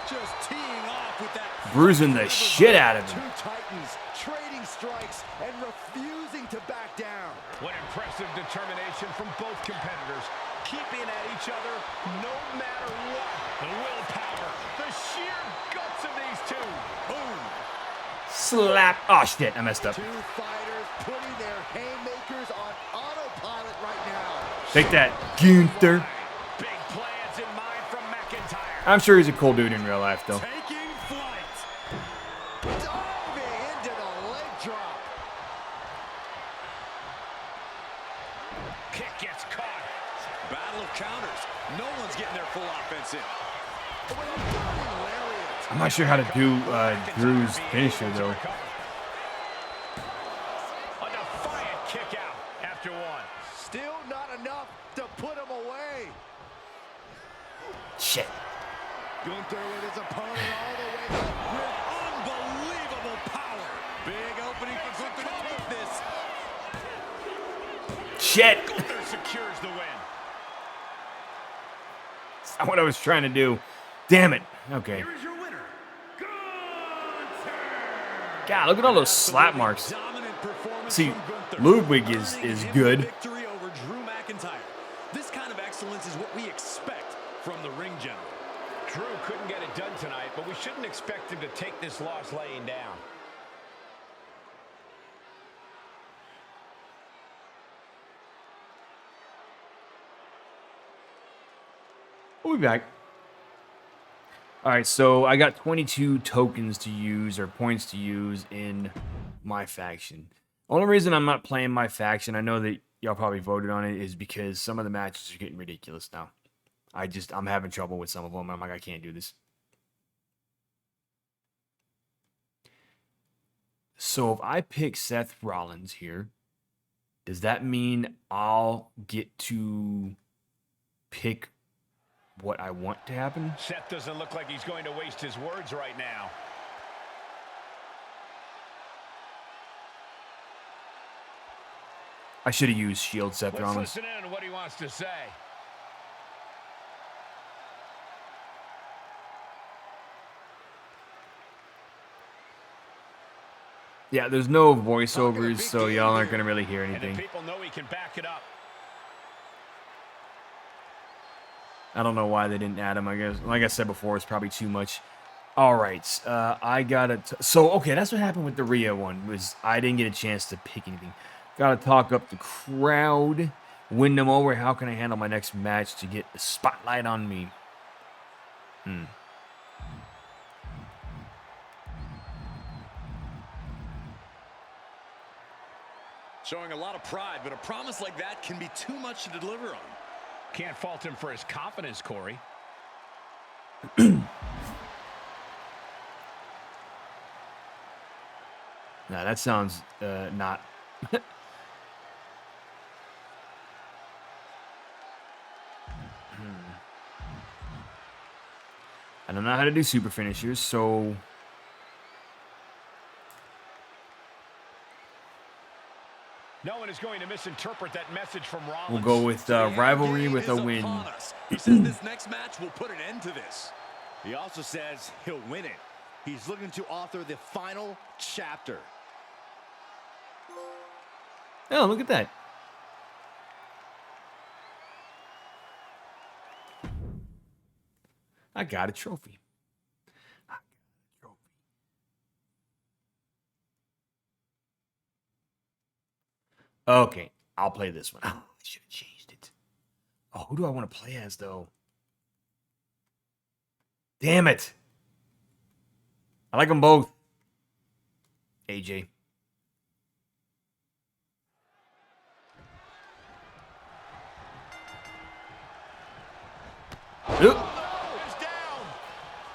Just teeing off with that. Bruising the shit out of him. Two titans trading strikes and refusing to back down. What impressive determination from both competitors. Keeping at each other no matter what. The willpower, the sheer guts of these two. Boom. Slap. Oh, shit. I messed up. Two fighters putting their haymakers on autopilot right now. Take that, Gunther. Big plans in mind from McIntyre. I'm sure he's a cool dude in real life, though. Taking flight. Diving into the leg drop. Kick gets caught. Battle of counters. No one's getting their full offense in. Lariat. I'm not sure how to do Drew's finisher, though. A defiant kick out after one. Still not enough to put him away. Shit. Gunther with his opponent all the way up with Unbelievable power. Big opening for Gunther to take this. Shit. Gunther secures the win. That's not what I was trying to do. Damn it. Okay. Here is your winner, Gunther. God, look at all those slap marks. Dominant performance See, from Gunther, Ludwig is earning him good. the victory over Drew McIntyre. This kind of excellence is what we expect from the ring general. Drew couldn't get it done tonight, but we shouldn't expect him to take this loss laying down. We'll be back. All right, so I got 22 tokens to use, or points to use in my faction. Only reason I'm not playing my faction, I know that y'all probably voted on it, is because some of the matches are getting ridiculous now. I'm having trouble with some of them. I'm like, I can't do this. So if I pick Seth Rollins here, does that mean I'll get to pick what I want to happen? Seth doesn't look like he's going to waste his words right now. I should have used Shield Seth Let's Rollins. listen in to what he wants to say. Yeah, there's no voiceovers, so y'all aren't going to really hear And the anything. people know he can back it up. I don't know why they didn't add him, I guess. Like I said before, it's probably too much. All right, I got to... So, okay, that's what happened with the Rhea one, was I didn't get a chance to pick anything. Got to talk up the crowd, win them over. How can I handle my next match to get the spotlight on me? Showing a lot of pride, but a promise like that can be too much to deliver on. Can't fault him for his confidence, Corey. Nah, that sounds not... I don't know how to do super finishers, so... No one is going to misinterpret that message from Rollins. We'll go with rivalry with a Is win. upon us. He says this next match will put an end to this. He also says he'll win it. He's looking to author the final chapter. Oh, look at that. I got a trophy. Okay, I'll play this one. Oh, I should have changed it. Oh, who do I want to play as, though? Damn it. I like them both. AJ.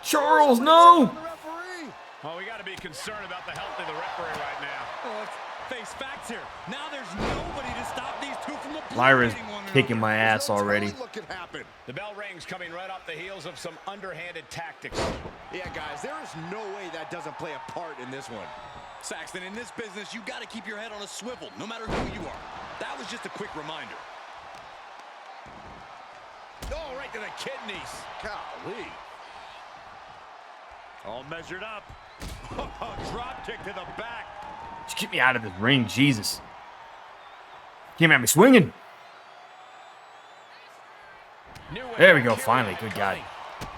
Charles, no! Well, we got to be concerned about the health of the referee right now. Oh, let's face facts here. Now there's nobody to stop these two from Lyra's obliterating one kicking another. my ass already. What can happen? The bell rings coming right off the heels of some underhanded tactics. Yeah, guys, there is no way that doesn't play a part in this one. Saxton, in this business, you got to keep your head on a swivel, no matter who you are. That was just a quick reminder. Oh, right to the kidneys. Golly. All measured up. Drop kick to the back. Just get me out of this ring, Jesus. Came at me swinging. There we go, finally. Good God.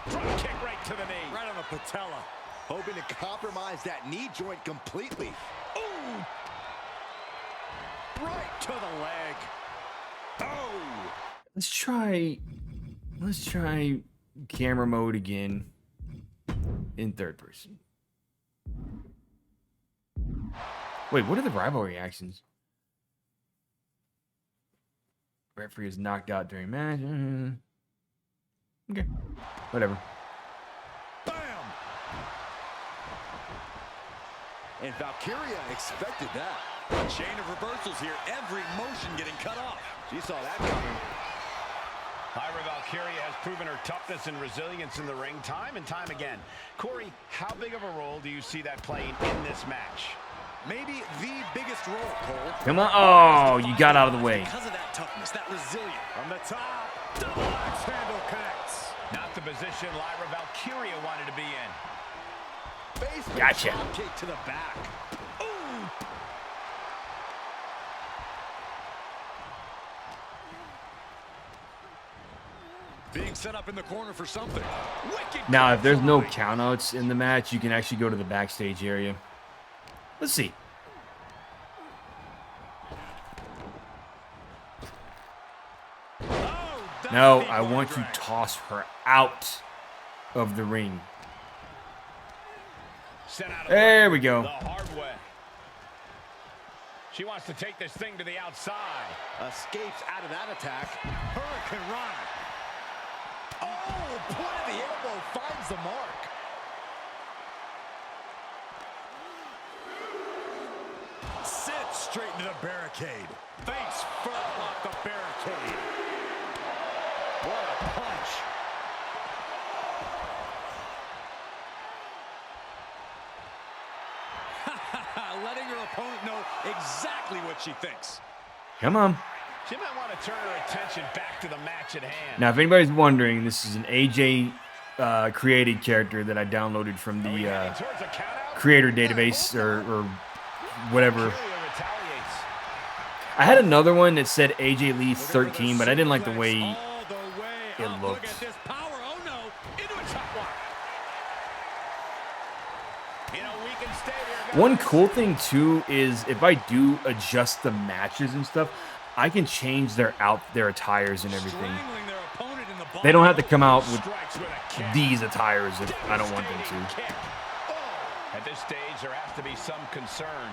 Drop kick right to the knee. Right on the patella. Hoping to compromise that knee joint completely. Ooh. Right to the leg. Oh. Let's try camera mode again in third person. Wait, what are the rivalry actions? Referee is knocked out during match. Okay, whatever. Bam. And Valkyria expected that. A chain of reversals here. Every motion getting cut off. She saw that coming. Lyra Valkyria has proven her toughness and resilience in the ring time and time again. Corey, how big of a role do you see that playing in this match? Maybe the biggest role, Cole. Come on. Oh, you got out of the way. Because of that toughness, that resilience. From the top, double axe handle connects. Not the position Lyra Valkyria wanted to be in. Gotcha. Drop kick to the back. Ooh. Being set up in the corner for something. Wicked. Now, if there's no countouts in the match, you can actually go to the backstage area. Let's see. Oh, No, I want you to toss her out of the ring. Sent out of There we go. the hard way. She wants to take this thing to the outside. Escapes out of that attack. Hurricane run. Oh, point of the elbow finds the mark. Sits straight into the barricade. Face first off the barricade. What a punch. Letting her opponent know exactly what she thinks. Come on. She might want to turn her attention back to the match at hand. Now, if anybody's wondering, this is an AJ created character that I downloaded from the Towards a count out. creator database or whatever. Valkyria retaliates. I had another one that said AJ Lee 13, but I didn't like the way All the way it up. looked. Look at this power. Oh no, into a top one. You know, we can stay here, guys. One cool thing too is if I do adjust the matches and stuff, I can change their attires and everything. Strangling their opponent in the body. They don't have to come out with Strikes with a kick. these attires if I don't want them Devastating to. kick. At this stage, there has to be some concern.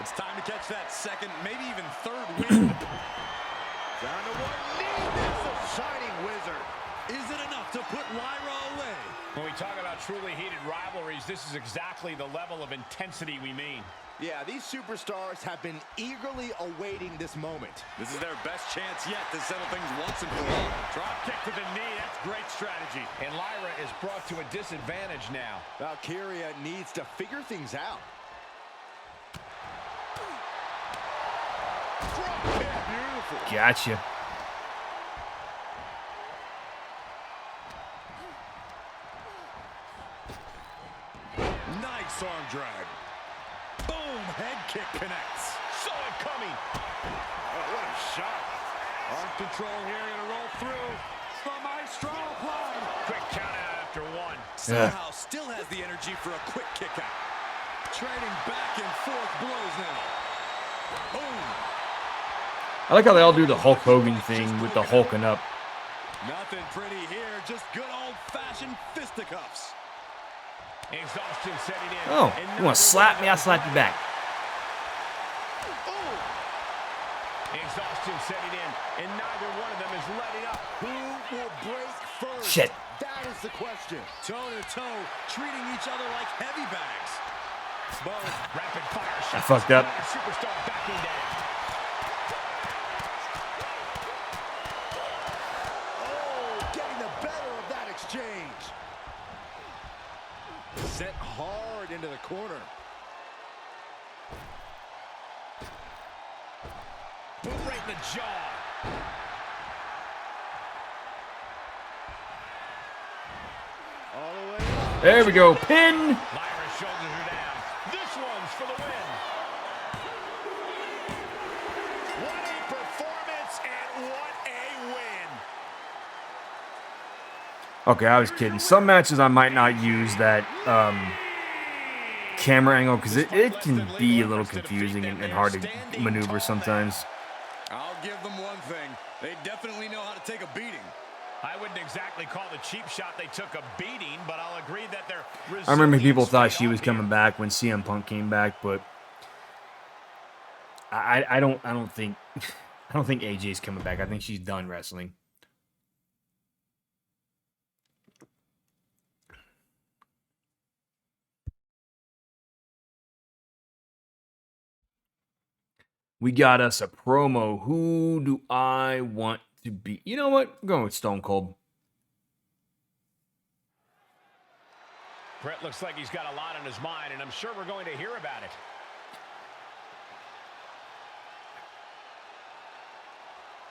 It's time to catch that second, maybe even third win. Down to one knee. That's the Shining Wizard. Is it enough to put Lyra away? When we talk about truly heated rivalries, this is exactly the level of intensity we mean. Yeah, these superstars have been eagerly awaiting this moment. This is their best chance yet to settle things once and for all. Drop kick to the knee, that's great strategy. And Lyra is brought to a disadvantage now. Valkyria needs to figure things out. Beautiful. Gotcha. Nice arm drag. Boom, head kick connects. Saw it coming. Oh, what a shot. Arm control here, gonna roll through. The maestro applied. Quick count out after one. Somehow still has the energy for a quick kick out. Trading back and forth blows now. Boom. I like how they all do the Hulk Hogan thing with the hulking up. Nothing pretty here, just good old-fashioned fisticuffs. Exhaustion setting in. Oh, And you want to slap me? I'll slap you back. Exhaustion setting in, and neither one of them is letting up. Who will break first? Shit. is the question. Toe-to-toe, treating each other like heavy bags. Both rapid fire shots. I fucked up. Superstar backing down. Oh, getting the better of that exchange. Set hard into the corner. Boot right in the jaw. All the way up. There we go. Pin. Lyra's shoulders are down. This one's for the win. What a performance and what a win. Okay, I was kidding. Some matches I might not use that camera angle because it can be a little confusing and hard to maneuver sometimes. I'll give them one thing. They definitely know how to take a beating. I wouldn't exactly call the cheap shot they took a beating, but I'll agree that they're I remember people resilient thought straight she was up coming here. back when CM Punk came back, but I don't think AJ's coming back. I think she's done wrestling. We got us a promo. Who do I want to be? You know what? I'm going with Stone Cold. Bret looks like he's got a lot on his mind, and I'm sure we're going to hear about it.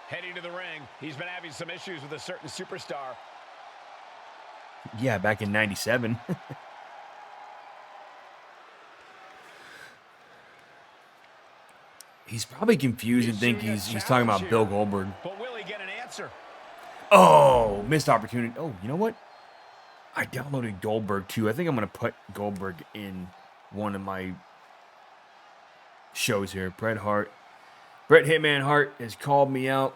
Heading to the ring, he's been having some issues with a certain superstar. Yeah, back in '97. He's probably confused and think he's talking about Bill Goldberg. But will he get an answer? Oh, missed opportunity. Oh, you know what? I downloaded Goldberg too. I think I'm going to put Goldberg in one of my shows here. Bret Hitman Hart has called me out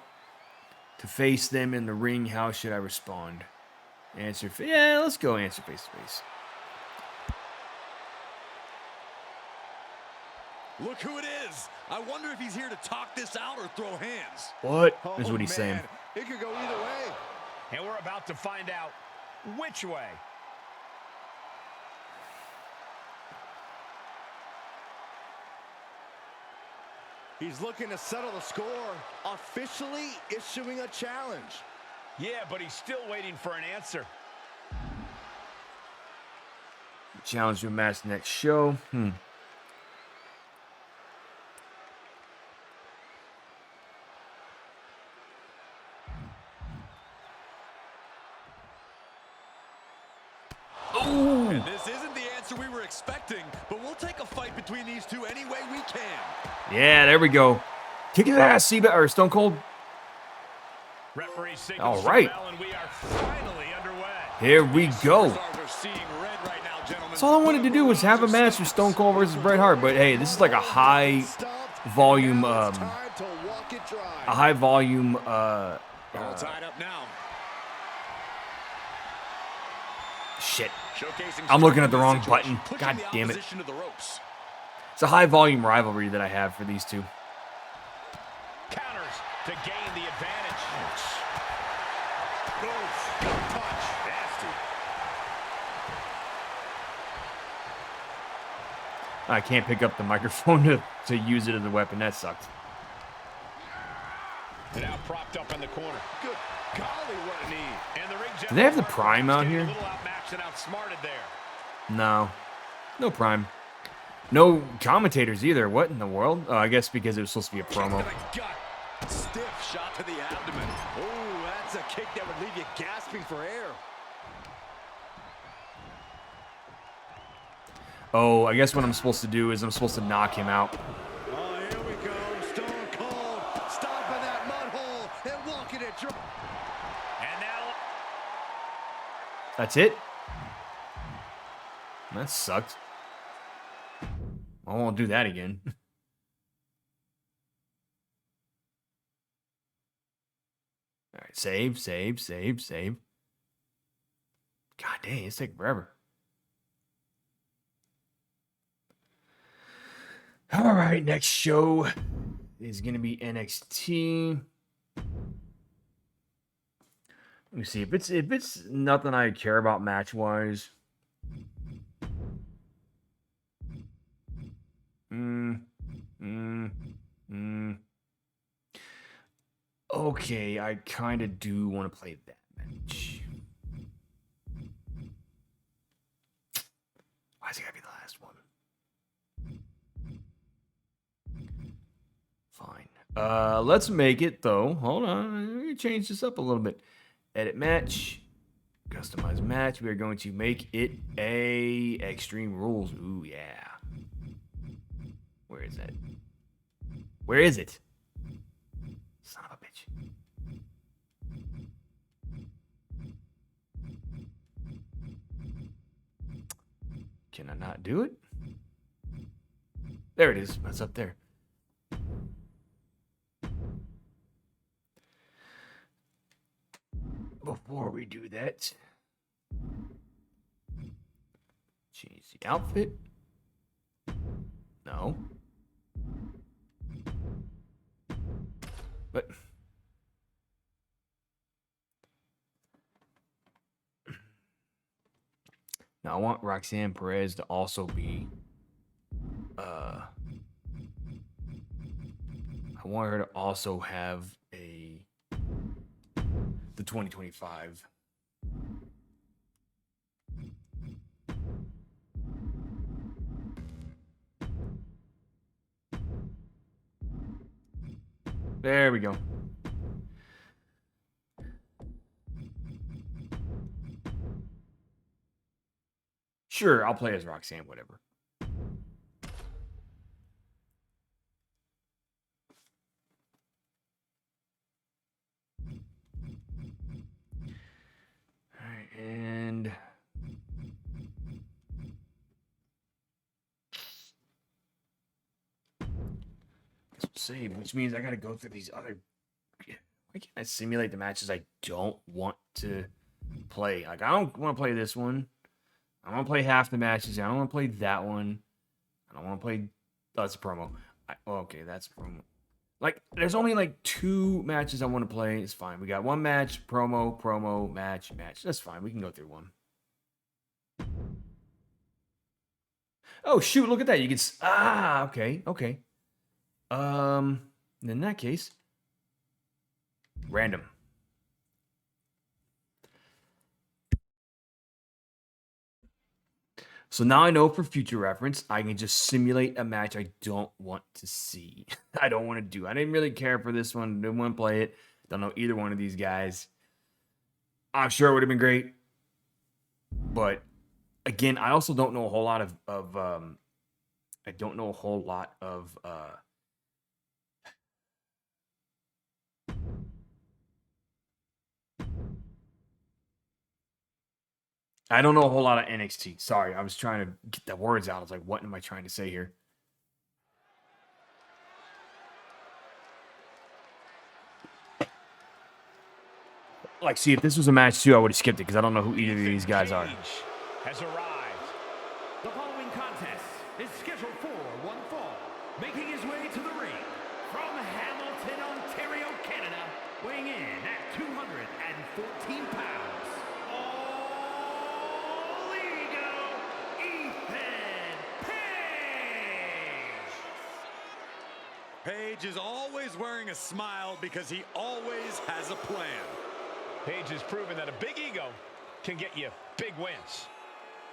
to face them in the ring. How should I respond? Yeah, let's go answer face to face. Look who it is. I wonder if he's here to talk this out or throw hands. What Oh, is what he's saying? man. It could go either way. And we're about to find out which way. He's looking to settle the score, officially issuing a challenge. Yeah, but he's still waiting for an answer. Challenge to a match next show. And this isn't the answer we were expecting, but we'll take a fight between these two any way we can. Yeah, there we go. Kick his ass, Stone Cold. Referee signals All right. the bell, and we are finally underway. Here we go. Stars are seeing red right now, gentlemen. That's all I wanted to do was have a match with Stone Cold versus Bret Hart. But hey, this is like a high volume, Time to walk it dry. All tied up now. Shit. Showcasing I'm looking at the strength in wrong this situation, button. pushing God the damn it. opposition to the ropes. It's a high volume rivalry that I have for these two. Counters to gain the advantage. Oof, good punch. Nasty. I can't pick up the microphone to use it as a weapon. That sucks. Now propped up in the corner. Good golly, what a knee. And the ring Do they have the general Prime out getting here? A little outmatched and outsmarted there. No. No Prime. No commentators either. What in the world? I guess because it was supposed to be a promo. Kick to the gut. Stiff shot to the abdomen. Oh, that's a kick that would leave you gasping for air. Oh, I guess what I'm supposed to do is I'm supposed to knock him out. Oh, here we go. Stone Cold stomping that mud hole and walking it dry. And now That's it? That sucked. I won't do that again. All right, save. God dang, it's taking forever. All right, next show is going to be NXT. Let me see if it's nothing I care about match wise. Okay, I kind of do want to play that match. Why is it gotta be the last one? Fine. Let's make it though. Hold on, let me change this up a little bit. Edit match, customize match. We are going to make it a Extreme Rules. Ooh yeah. Where is that? Where is it? Son of a bitch. Can I not do it? There it is. That's up there. Before we do that, change the outfit. No. But now I want Roxanne Perez to also be I want her to also have the 2025. There we go. Sure, I'll play as Roxanne, whatever. All right, and save, which means I gotta go through these other. Why can't I simulate the matches I don't want to play? Like, I don't want to play this one. I want to play half the matches. I don't want to play that one. I don't want to play. Oh, that's a promo. Okay, that's a promo. Like, there's only like 2 matches I want to play. It's fine. We got 1 match, promo, match. That's fine. We can go through one. Oh shoot! Look at that. You can. Okay. In that case, random. So now I know for future reference, I can just simulate a match I don't want to see. I don't want to do. I didn't really care for this one. Didn't want to play it. Don't know either one of these guys. I'm sure it would have been great. But again, I also don't know a whole lot of I don't know a whole lot of I don't know a whole lot of NXT. Sorry, I was trying to get the words out. I was like, what am I trying to say here? Like, see, if this was a match too, I would have skipped it because I don't know who either of these guys are. Has arrived. The following contest is scheduled for one fall. Making his way to the ring from Hamilton, Ontario, Canada, weighing in at 214 pounds. All ego, Ethan Page. Page is always wearing a smile because he always has a plan. Page has proven that a big ego can get you big wins.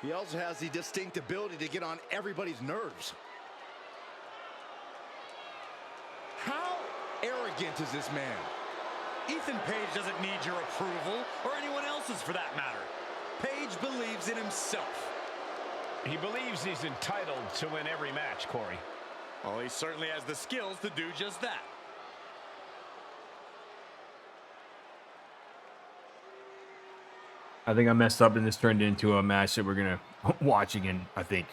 He also has the distinct ability to get on everybody's nerves. How arrogant is this man? Ethan Page doesn't need your approval, or anyone else's for that matter. Page believes in himself. He believes he's entitled to win every match, Corey. Well, he certainly has the skills to do just that. I think I messed up and this turned into a match that we're going to watch again, I think.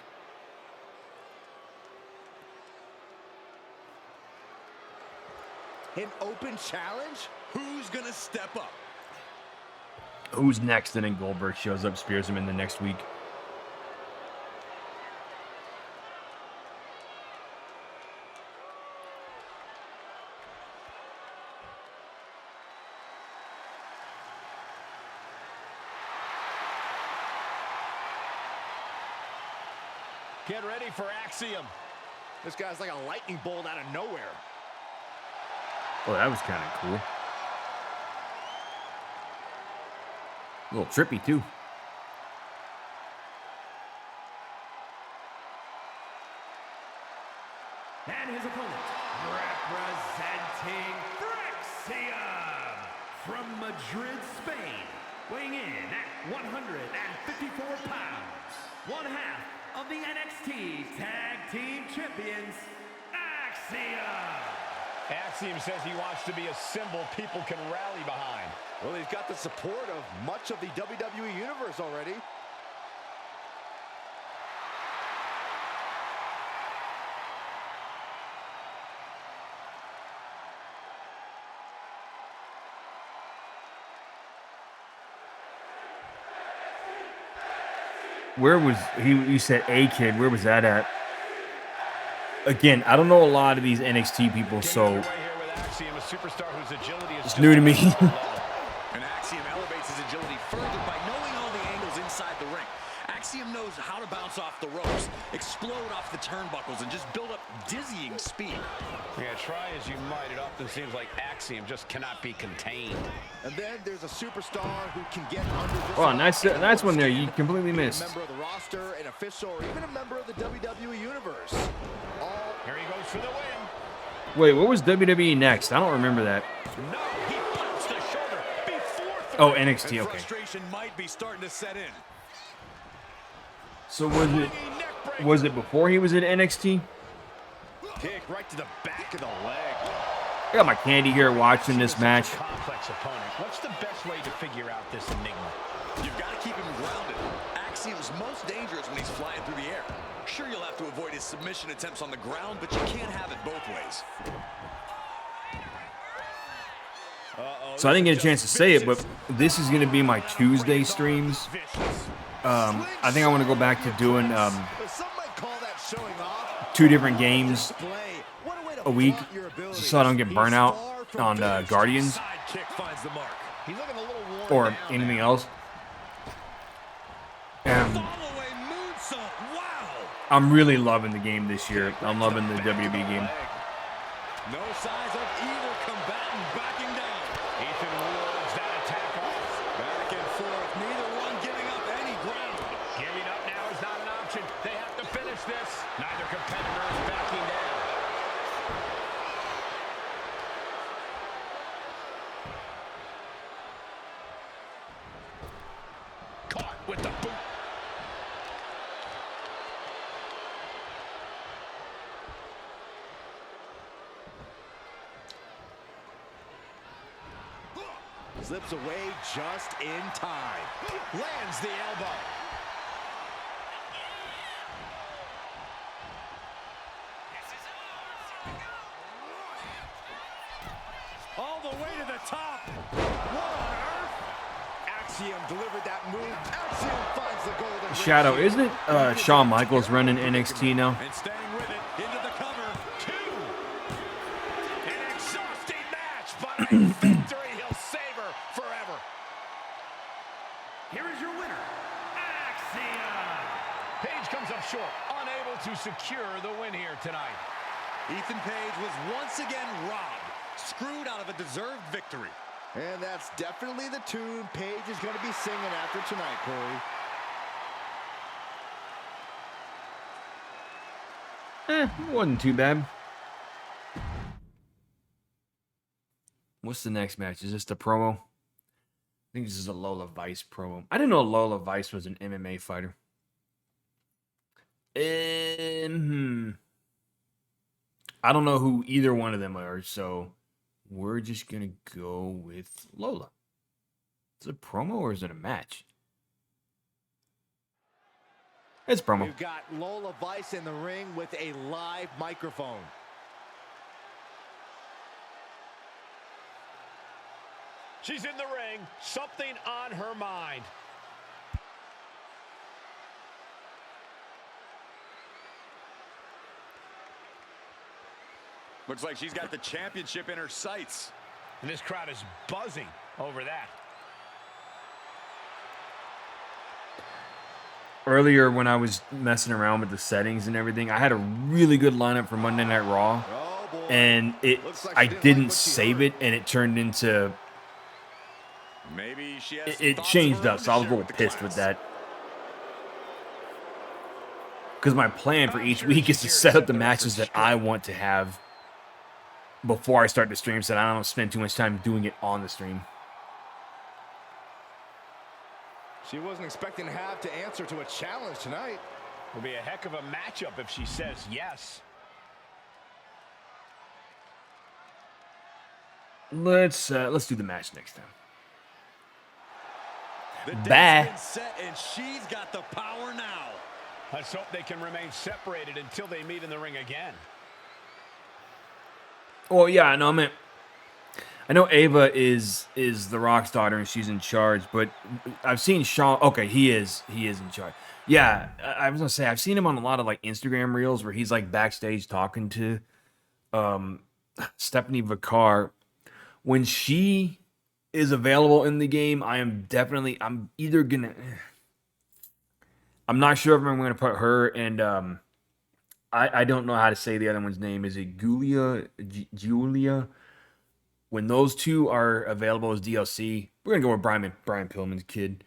An open challenge? Who's gonna step up? Who's next? And then Goldberg shows up, spears him in the next week. Get ready for Axiom. This guy's like a lightning bolt out of nowhere. Oh, that was kind of cool. A little trippy, too. And his opponent, representing Axiom from Madrid, Spain, weighing in at 154 pounds, one half of the NXT Tag Team Champions, Axiom. Axiom says he wants to be a symbol people can rally behind. Well, he's got the support of much of the WWE Universe already. Where was he? You said A Kid. Where was that at? Again, I don't know a lot of these NXT people, so it's new to me. And Axiom elevates his agility further by knowing all the angles inside the ring. Axiom knows how to bounce off the ropes, explode off the turnbuckles, and just build up dizzying speed. Yeah, try as you might, it often seems like Axiom just cannot be contained. And then there's a superstar who can get under this. Oh, nice one there. You completely missed. A member of the roster, an official, or even a member of the WWE Universe. Here he goes for the win. Wait, what was WWE next? I don't remember that. No, he pops the shoulder before. Oh, NXT. And Okay. frustration might be starting to set in. So was it before he was at NXT? Kick right to the back of the leg. I got my candy here watching this match. Complex opponent. What's the best way to figure out this enigma? You've got to keep him grounded. Axiom's most dangerous when he's flying through the air. Sure, you'll have to avoid his submission attempts on the ground, but you can't have it both ways. So I didn't get a chance to say it, but this is going to be my Tuesday streams. I think I want to go back to doing Some might call that showing off. 2 different games What a way to a week, flaunt your ability. so I don't get burnt out on Guardians Sidekick finds the mark. He's looking a little worn or down anything now. else. And Follow-away moonsault. Wow. I'm really loving the game this year. I'm loving the WWE game. No signs of either combatant backing down. Ethan wards that attack off. Back and forth, neither one giving up any ground. Giving up now is not an option. They have to finish this. Neither competitor is backing down. Caught with the boot. Slips away just in time. Lands the elbow. All the way to the top. What on earth? Axiom delivered that move. Axiom finds the golden ring. Shadow, isn't it Shawn Michaels running NXT now? And staying with it into the cover. 2. An exhausting match, but a victory he'll savor forever. Here is your winner, Axiom. Page comes up short, unable to secure the win here tonight. Ethan Page was once again robbed, screwed out of a deserved victory. And that's definitely the tune Paige is going to be singing after tonight, Corey. Wasn't too bad. What's the next match? Is this the promo? I think this is a Lola Vice promo. I didn't know Lola Vice was an MMA fighter. I don't know who either one of them are, so we're just going to go with Lola. Is it a promo or is it a match? It's promo. We've got Lola Vice in the ring with a live microphone. She's in the ring, something on her mind. Looks like she's got the championship in her sights. And this crowd is buzzing over that. earlier when I was messing around with the settings and everything, I had a really good lineup for Monday Night Raw, and I didn't save it, and it turned into Maybe she has it changed up, so I was a little pissed with that. Because my plan for each week is to set up the matches that I want to have before I start the stream, so that I don't spend too much time doing it on the stream. She wasn't expecting to have to answer to a challenge tonight. Will be a heck of a matchup if she says yes. Let's do the match next time. The date's Bye. been set, and she's got the power now. Let's hope they can remain separated until they meet in the ring again. Well, yeah, no, I know Ava is the Rock's daughter and she's in charge, but I've seen Shawn. Okay, he is in charge. Yeah, I was gonna say I've seen him on a lot of like Instagram reels where he's like backstage talking to Stephanie Vaquer. When she is available in the game, I'm either gonna. I'm not sure if I'm gonna put her and I don't know how to say the other one's name. Is it Julia? When those two are available as DLC, we're going to go with Brian Pillman's kid.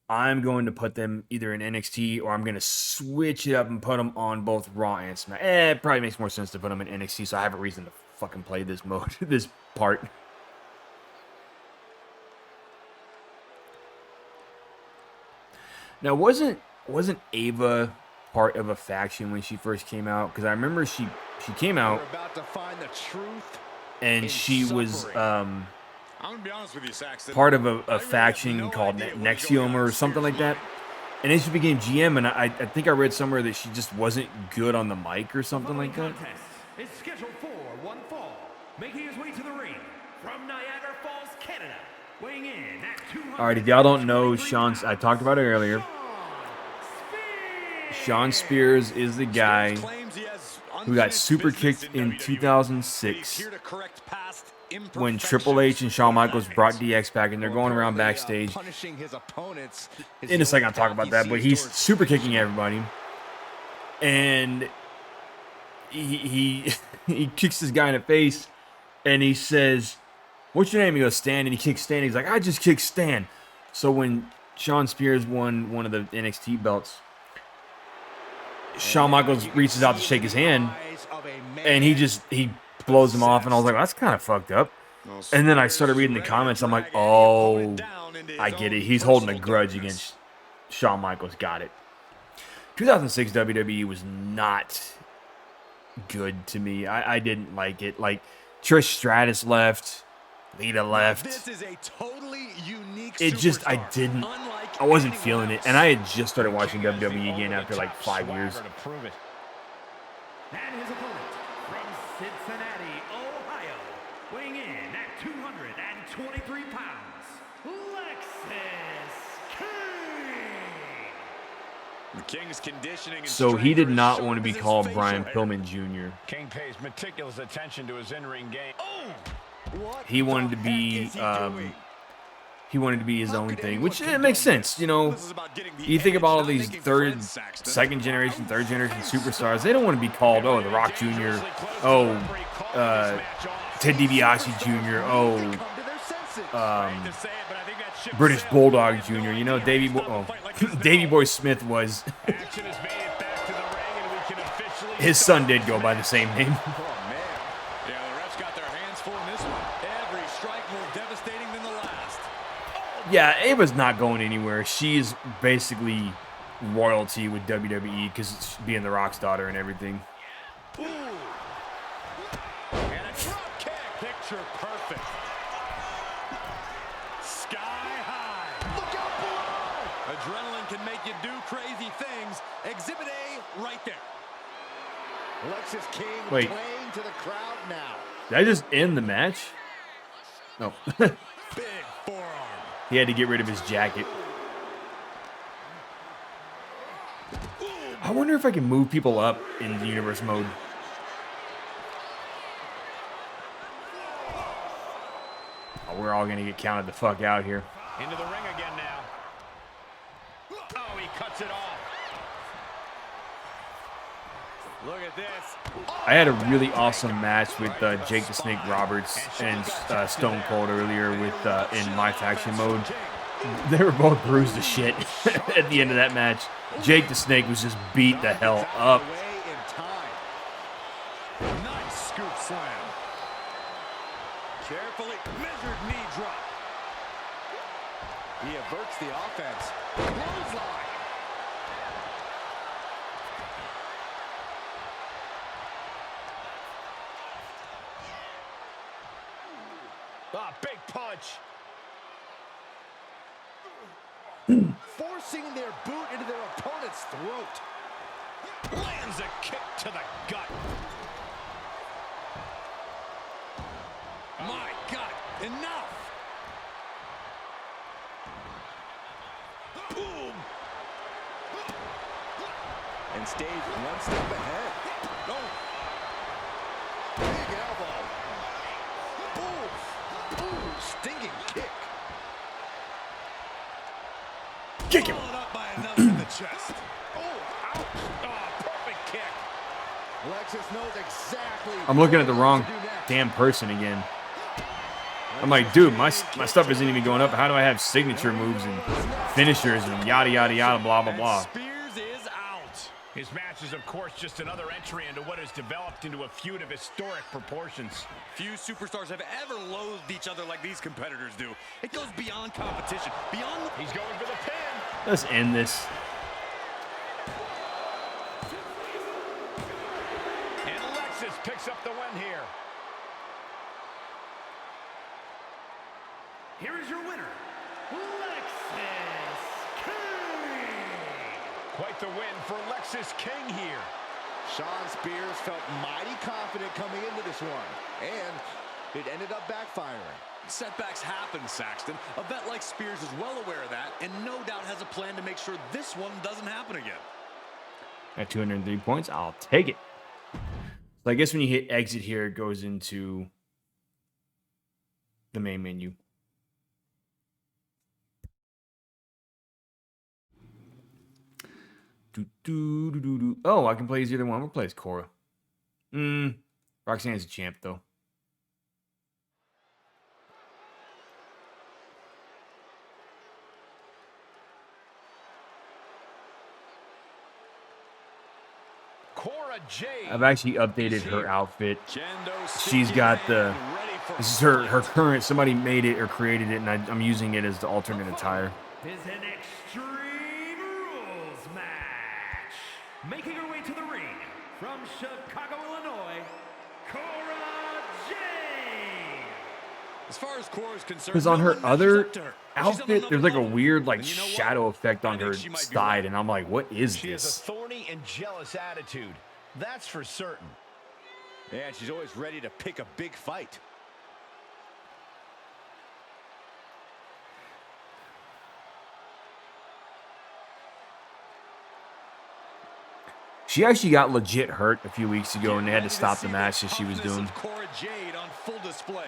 I'm going to put them either in NXT or I'm going to switch it up and put them on both Raw and SmackDown. It probably makes more sense to put them in NXT so I have a reason to fucking play this mode, this part. Now, wasn't Ava part of a faction when she first came out? Because I remember she came out. We're about to find the truth. And she was I'm gonna be honest with you, Saxton. part of a faction called Nexium or something like that. And then she became GM, and I think I read somewhere that she just wasn't good on the mic or something like that. It's scheduled for one fall, making his way to the ring from Niagara Falls, Canada, weighing in at 200. All right, if y'all don't know, I talked about it earlier. Shawn Spears is the guy who got super kicked in 2006 when Triple H and Shawn Michaels brought DX back, and they're going around backstage. In a second, I'll talk about that, but he's super kicking everybody. And he kicks this guy in the face, and he says, "What's your name?" He goes, "Stan," and he kicks Stan. He's like, "I just kicked Stan." So when Shawn Spears won one of the NXT belts, Shawn Michaels reaches out to shake his hand, and he blows him off, and I was like, well, that's kind of fucked up. And then I started reading the comments. I'm like, oh, I get it. He's holding a grudge against Shawn Michaels. Got it. 2006 WWE was not good to me. I didn't like it. Like, Trish Stratus left. Lita left. This is a totally unique I wasn't feeling it. And I had just started watching WWE again after like 5 years. And his opponent from Cincinnati, Ohio, weighing in at 223 pounds, Lexis King. The King's conditioning and So he did strength not are want to be as his called facial Brian hair. Pillman Jr. King pays meticulous attention to his in-ring game. He wanted to be he wanted to be his own thing, which makes sense. You know, you think about all these second generation, third generation superstars. They don't want to be called, oh, The Rock Jr., oh, Ted DiBiase Jr., oh, British Bulldog Jr. You know, Davey Boy Smith was. His son did go by the same name. Yeah, Ava's not going anywhere. She's basically royalty with WWE because it's being The Rock's daughter and everything. Ooh. And a drop kick. Picture perfect. Sky high. Look out below. Adrenaline can make you do crazy things. Exhibit A right there. Lexis King Wait. playing to the crowd now. Did I just end the match? No. Big forearm. He had to get rid of his jacket. I wonder if I can move people up in the universe mode. Oh, we're all going to get counted the fuck out here. Into the ring again now. Oh, he cuts it off. Look at this. I had a really awesome match with Jake the Snake Roberts and Stone Cold earlier with in my faction mode. They were both bruised to shit at the end of that match. Jake the Snake was just beat the hell up. Nice scoop slam. Carefully measured knee drop. He averts the offense. Clothesline. Ah, big punch. Forcing their boot into their opponent's throat. Lands a kick to the gut. My God, enough. Boom. And stays one step ahead. No. Big elbow. Ooh, stinging kick. Kick him. Followed up by another in the chest. Oh, ouch. Oh, perfect kick. Lexus knows exactly. I'm looking at the what wrong to do next. damn person again. I'm like, dude, my stuff isn't even going up. How do I have signature moves and finishers and yada, yada, yada, blah, blah, blah. Spears is out. His match is, of course, just another entry into what has developed into a feud of historic proportions. Few superstars have ever loathed each other like these competitors do. It goes beyond competition, beyond the... He's going for the pin. Let's end this. And Alexis picks up the win here. Here is your winner, Lexis King. Quite the win for Alexis King here. Shawn Spears felt mighty confident coming into this one, and it ended up backfiring. Setbacks happen, Saxton. A vet like Spears is well aware of that, and no doubt has a plan to make sure this one doesn't happen again. At 203 points, I'll take it. So I guess when you hit exit here, it goes into the main menu. Oh, I can play as either one. We'll play as Cora. Roxanne's a champ, though. Cora Jade. I've actually updated her outfit. She's got the... This is her current... Somebody made it or created it, and I'm using it as the alternate attire. Is an Extreme Rules match. Making her way to the ring from Chicago, Illinois, Cora Jade. As far as Cora's concerned, Because on no her one matches other up to her. She's on outfit, there's like a another weird like level. And you know what? shadow effect on I her think she might be side, right. and I'm like, what is She has a this? thorny and jealous attitude. That's for certain. And she's always ready to pick a big fight. She actually got legit hurt a few weeks ago, and they had to Ready stop see the match that she was toughness doing. of Cora Jade on full display.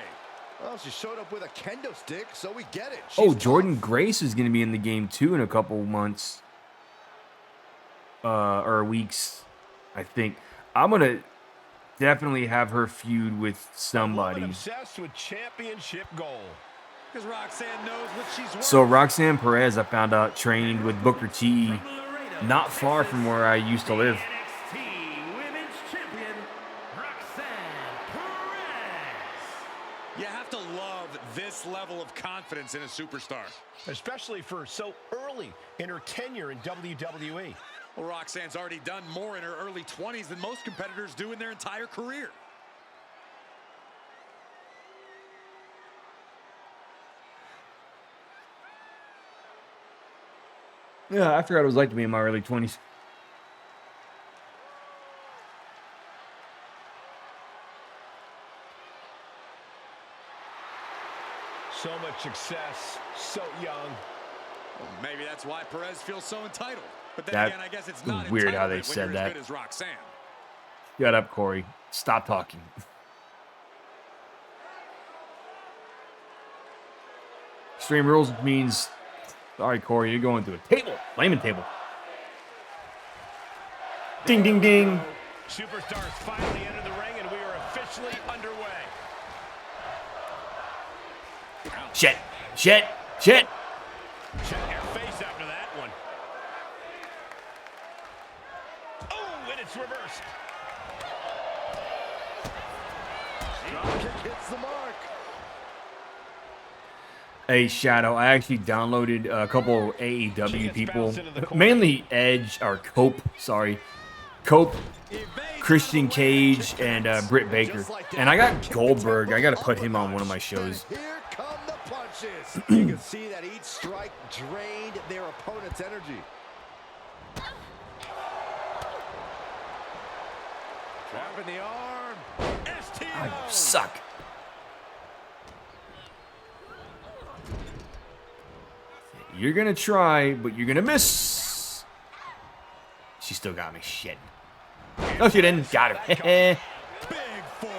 Well, she showed up with a kendo stick, so we get it. Oh, She's Jordan tough. Grace is going to be in the game too in a couple months, or weeks, I think. I'm gonna definitely have her feud with Woman somebody. obsessed with championship gold. Because Roxanne knows what she's worth. So Roxanne Perez, I found out, trained with Booker T, not far from where I used to live. NXT Women's Champion, Roxanne Perez. You have to love this level of confidence in a superstar. Especially for so early in her tenure in WWE. Well, Roxanne's already done more in her early 20s than most competitors do in their entire career. Yeah, I forgot it was like to be in my early 20s. So much success, so young. Well, maybe that's why Perez feels so entitled. But then That again, I guess it's not weird how they entitlement when said you're that. as good as Roxanne. Shut up, Corey. Stop talking. Extreme Rules means, sorry, Corey, you're going through a table. Flaming table. Ding, ding, ding. Superstars finally enter the ring, and we are officially underway. Shit. Shit. Shit. Check your face after that one. Oh, and it's reversed. Dropkick hits the mark. Hey, Shadow, I actually downloaded a couple AEW people, mainly Edge, or Cope, sorry. Cope, Christian Cage, and Britt Baker. And I got Goldberg. I got to put him on one of my shows. Here come the punches. You can see that each strike drained their opponent's energy. Trapping the arm. I suck. You're gonna try, but you're gonna miss. She still got me. Shit. No, she didn't. Got her. Big form.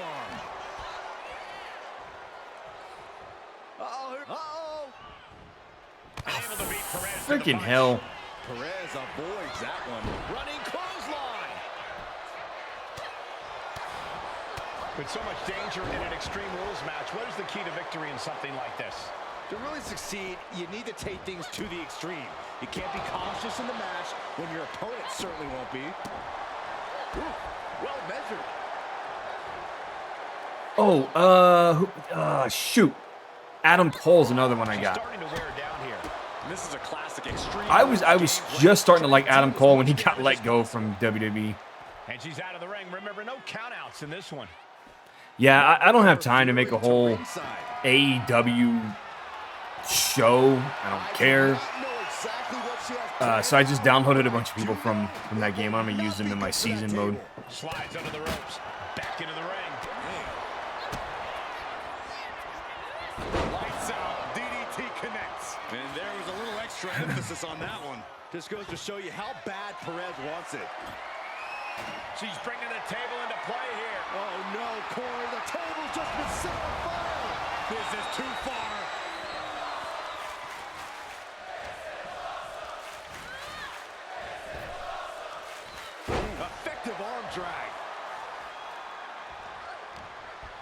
Uh-oh. Freaking hell. Perez avoids that one. Running clothesline. With so much danger in an Extreme Rules match, what is the key to victory in something like this? To really succeed, you need to take things to the extreme. You can't be cautious in the match when your opponent certainly won't be. Ooh, well measured. Oh, shoot. Adam Cole's another one I got. Starting to wear down here. This is a classic Extreme. I was just starting to like Adam Cole when he got let go from WWE. And she's out of the ring. Remember, no countouts in this one. Yeah, I don't have time to make a whole AEW show. I don't care. So I just downloaded a bunch of people from that game. I'm gonna use them in my season mode. Slides under the ropes. Back into the ring. Lights out. DDT connects. And there was a little extra emphasis on that one. Just goes to show you how bad Perez wants it. She's bringing the table into play here. Oh no, Corey, the table's just been set on fire. This is too far. Effective arm drag.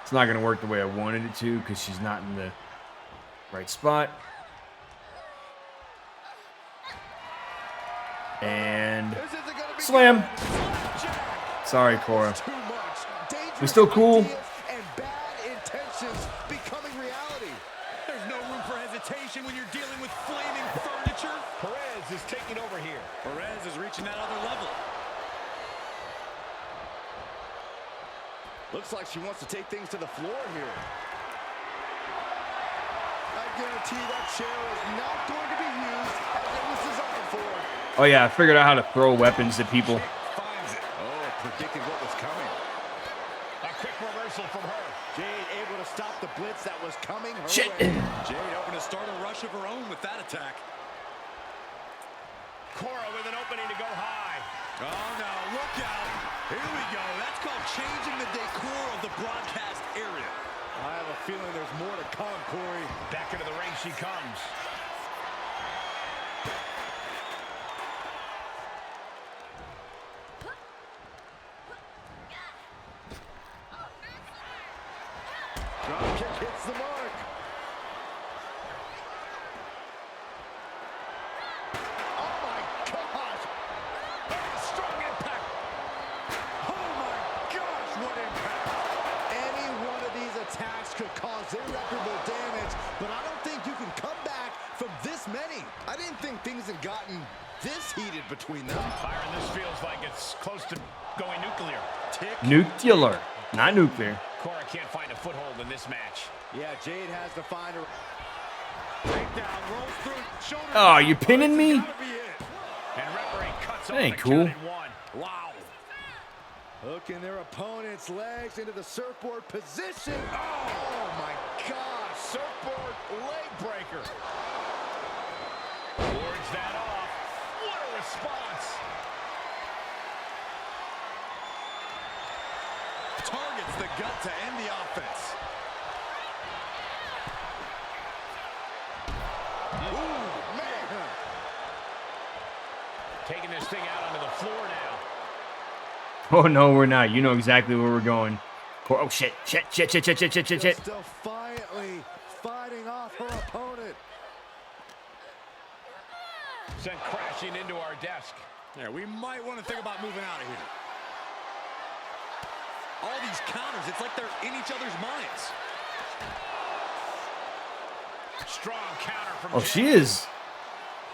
It's not gonna work the way I wanted it to because she's not in the right spot. And slam. Sorry, Cora. We still cool? And bad intentions becoming reality. There's no room for hesitation when you're dealing with flaming furniture. Perez is taking over here. Perez is reaching that other level. Looks like she wants to take things to the floor here. I guarantee that chair is not going to be used as it was designed for. Oh yeah, I figured out how to throw weapons at people. Finds it. Oh, predicting what was coming. A quick reversal from her. Jade able to stop the blitz that was coming her Shit. way. Jade hoping to start a rush of her own with that attack. Cora with an opening to go high. Oh no, look out. Here we go. That's called changing the decor of the broadcast area. I have a feeling there's more to come, Corey. Back into the ring she comes. Dropkick hits the mark. Oh my gosh! Strong impact! Oh my gosh, what impact! Any one of these attacks could cause irreparable damage, but I don't think you can come back from this many. I didn't think things had gotten this heated between them. Byron, this feels like it's close to going nuclear. Nuclear, not nuclear. Cora can't find a foothold in this match. Yeah, Jade has to find her. Takedown, rolls through, shoulder. Oh, you pinning me? Gotta be it. And referee cuts That off ain't the cool. count at one. Wow. Hooking their opponent's legs into the surfboard position. Oh my gosh, surfboard leg breaker. Wards that off. What a response. Targets the gut to end the offense. Ooh, man. Taking this thing out onto the floor now. Oh, no, we're not. You know exactly where we're going. Oh, shit. Shit. Still quietly fighting off her opponent. Sent crashing into our desk. Yeah, we might want to think about moving out of here. All these counters, it's like they're in each other's minds. Strong counter from Oh, she is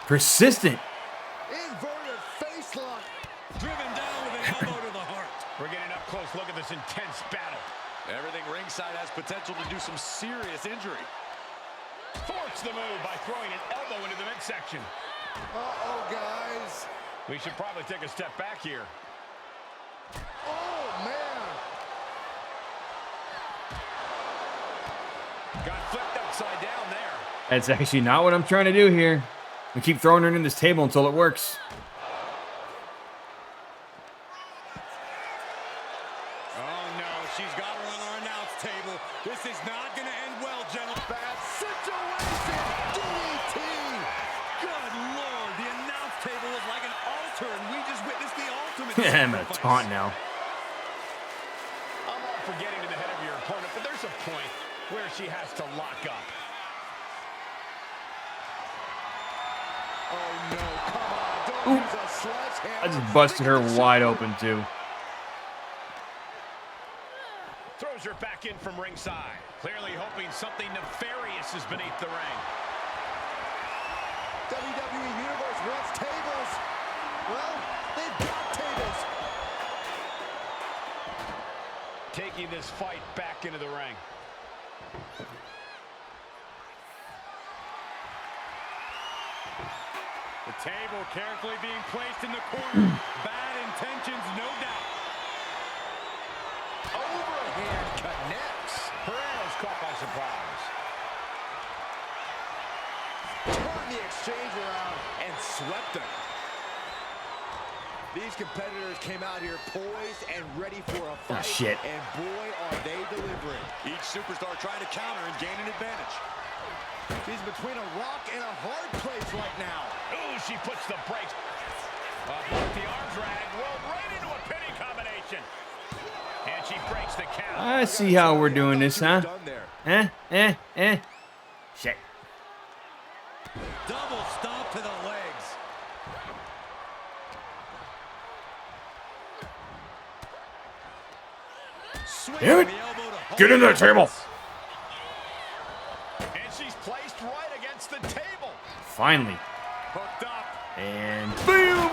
persistent. Inverted face lock. Driven down with an elbow to the heart. We're getting up close. Look at this intense battle. Everything ringside has potential to do some serious injury. Thwarts the move by throwing an elbow into the midsection. Uh-oh, guys. We should probably take a step back here. Oh, man. Got flipped upside down there. That's actually not what I'm trying to do here. We keep throwing her in this table until it works. Oh, no, she's got her on our announce table. This is not going to end well, gentlemen. Bad situation. DDT. Good Lord, the announce table is like an altar, and we just witnessed the ultimate I'm gonna sacrifice. taunt now. I'm all for getting to the head of your opponent, but there's a point where she has to lock up. Oh, no. Come on. Don't use a sledgehammer. I just busted her wide open, too. Throws her back in from ringside. Clearly hoping something nefarious is beneath the ring. WWE Universe wants tables. Well, they've got tables. Taking this fight back into the ring. The table carefully being placed in the corner. Bad intentions, no doubt. Overhand connects. Perez caught by surprise. Turned the exchange around and swept them. These competitors came out here poised and ready for a fight. Shit. And boy, are they delivering. Each superstar trying to counter and gain an advantage. He's between a rock and a hard place right now. Ooh, she puts the brakes. Blocked the arm drag, rolled right into a pinning combination. And she breaks the count. I see how we're doing this, huh? Done there. Shit. Double stomp to the legs. Damn it. The elbow to Get in that table. And she's placed right against the table. Finally. Hooked up. And boom.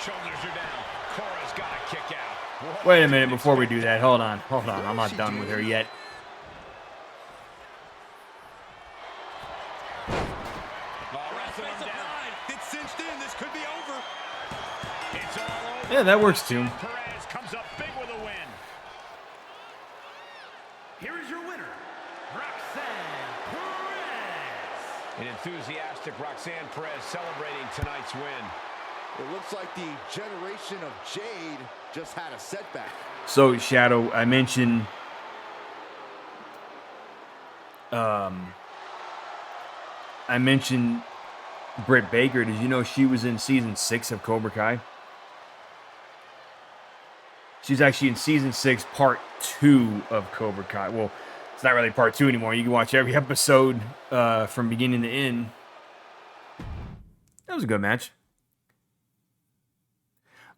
Shoulders are down. Cora's got to kick out. Wait a minute before we do that. Hold on. I'm not done with her yet. Wrestling him down. It's cinched in. This could be over. It's all over. Yeah, that works too. Perez comes up big with a win. Here is your winner, Roxanne Perez. An enthusiastic Roxanne Perez celebrating tonight's win. It looks like the generation of Jade just had a setback. So, Shadow, I mentioned Britt Baker. Did you know she was in season 6 of Cobra Kai? She's actually in season 6, part 2 of Cobra Kai. Well, it's not really part 2 anymore. You can watch every episode from beginning to end. That was a good match.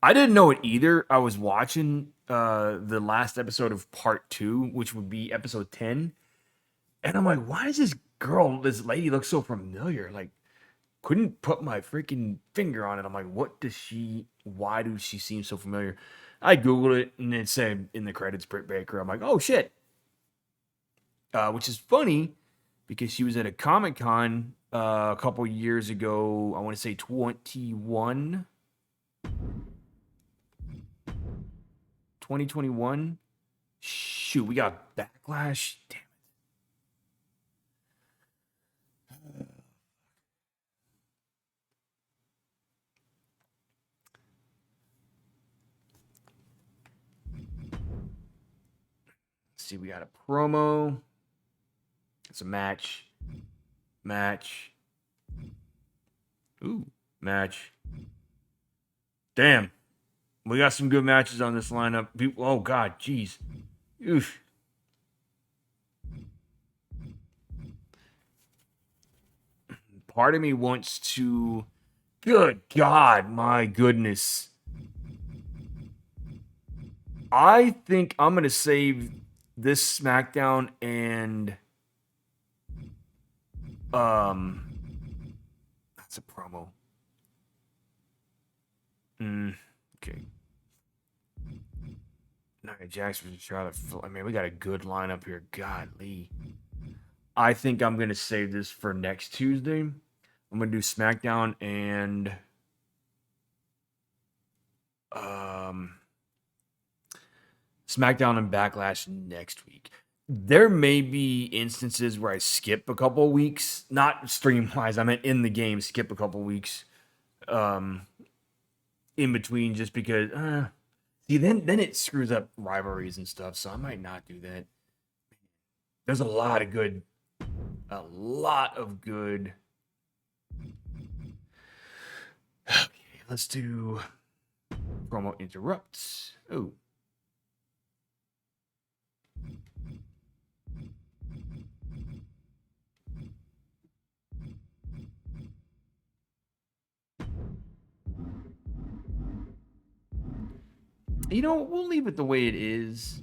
I didn't know it either. I was watching the last episode of part 2, which would be episode 10. And I'm like, why does this lady look so familiar? Like, couldn't put my freaking finger on it. I'm like, why does she seem so familiar? I Googled it and it said in the credits, Britt Baker. I'm like, oh shit. Which is funny because she was at a Comic-Con a couple years ago. I want to say 2021. Shoot, we got Backlash. Damn it. Let's see, we got a promo. It's a match. Ooh, match. Damn. We got some good matches on this lineup. People, oh God, jeez. Oof. Part of me wants to. Good God, my goodness. I think I'm gonna save this SmackDown and that's a promo. Okay. Nia Jax versus Charlotte. I mean, we got a good lineup here. Godly. I think I'm gonna save this for next Tuesday. I'm gonna do SmackDown and SmackDown and Backlash next week. There may be instances where I skip a couple weeks, not stream wise. I meant in the game, skip a couple weeks, in between, just because. See, then it screws up rivalries and stuff. So I might not do that. There's a lot of good. Okay, let's do promo interrupts. Oh. You know, we'll leave it the way it is.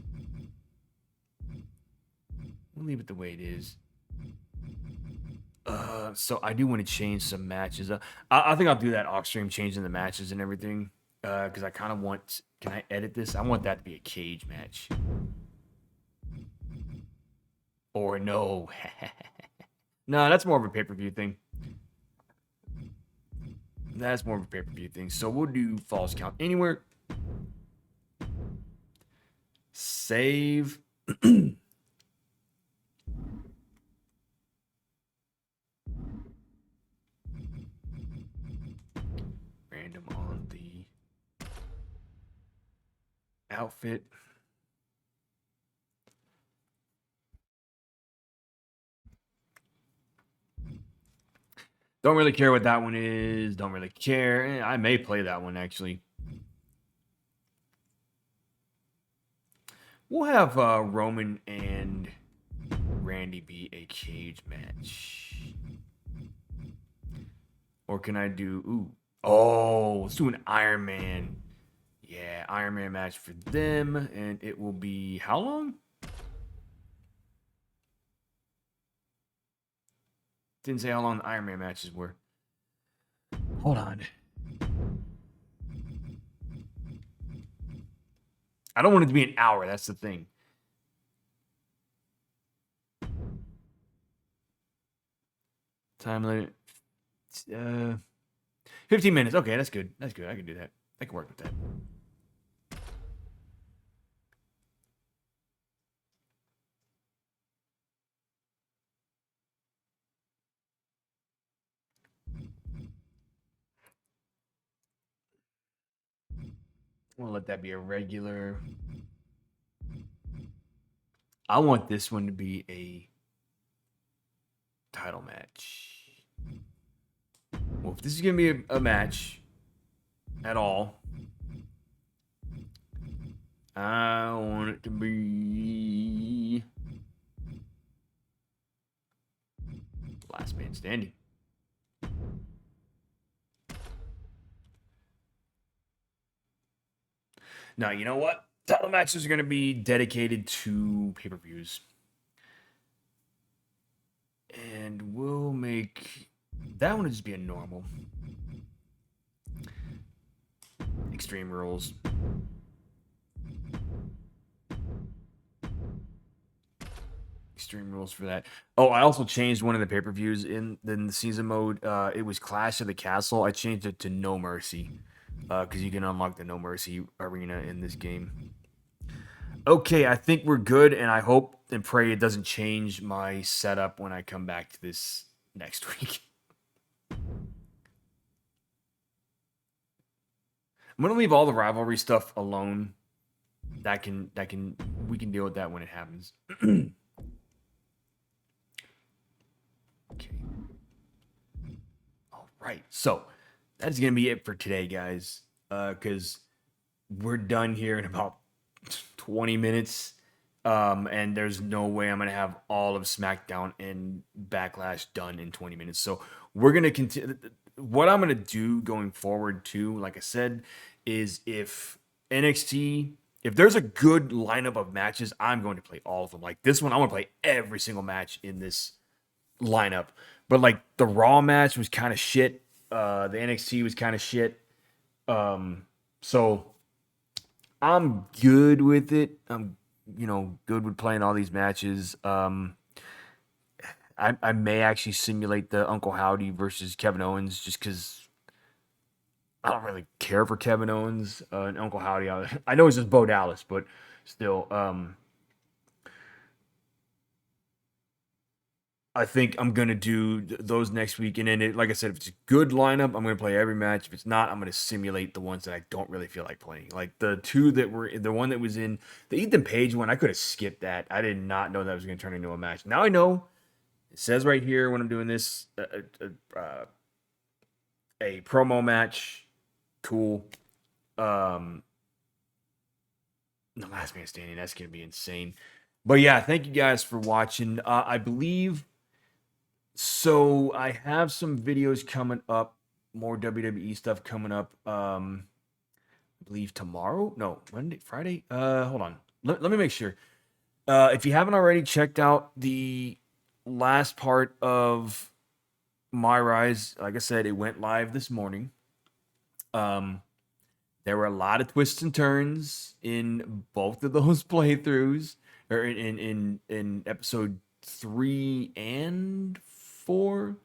So I do want to change some matches. I think I'll do that off stream, changing the matches and everything. Because I kind of want. Can I edit this? I want that to be a cage match. Or no. No, that's more of a pay-per-view thing. So we'll do Falls Count Anywhere. Save. Random on the outfit. Don't really care what that one is. Don't really care. I may play that one, actually. We'll have Roman and Randy be a cage match. Or can I do... Ooh. Oh, let's do an Iron Man. Yeah, Iron Man match for them. And it will be... How long? Didn't say how long the Iron Man matches were. Hold on. I don't want it to be an hour. That's the thing. Time limit. 15 minutes. Okay, that's good. I can do that. I can work with that. We'll let that be a regular. I want this one to be a title match. Well, if this is going to be a match at all, I want it to be Last Man Standing. Now, you know what? Title matches are going to be dedicated to pay-per-views. And we'll make that one to just be a normal. Extreme Rules. Extreme Rules for that. Oh, I also changed one of the pay-per-views in the season mode. It was Clash of the Castle. I changed it to No Mercy. Because you can unlock the No Mercy arena in this game. Okay, I think we're good, and I hope and pray it doesn't change my setup when I come back to this next week. I'm gonna leave all the rivalry stuff alone. We can deal with that when it happens. Okay. All right, so that's gonna be it for today, guys. Because we're done here in about 20 minutes. And there's no way I'm going to have all of SmackDown and Backlash done in 20 minutes. So we're going to continue. What I'm going to do going forward, too, like I said, is if NXT, if there's a good lineup of matches, I'm going to play all of them. Like this one, I'm going to play every single match in this lineup. But like the Raw match was kind of shit. The NXT was kind of shit. So I'm good with it. I'm, good with playing all these matches. I may actually simulate the Uncle Howdy versus Kevin Owens just because I don't really care for Kevin Owens and Uncle Howdy. I know it's just Bo Dallas, but still, I think I'm going to do those next week. And then, like I said, if it's a good lineup, I'm going to play every match. If it's not, I'm going to simulate the ones that I don't really feel like playing. Like the two that were, the one that was in the Ethan Page one, I could have skipped that. I did not know that was going to turn into a match. Now I know. It says right here when I'm doing this, a promo match. Cool. The last man standing, that's going to be insane. But yeah, thank you guys for watching. I believe, so I have some videos coming up, more WWE stuff coming up. I believe tomorrow. No, Monday, Friday. Hold on. Let me make sure. If you haven't already checked out the last part of My Rise, like I said, it went live this morning. There were a lot of twists and turns in both of those playthroughs, or in episode 3 and 4.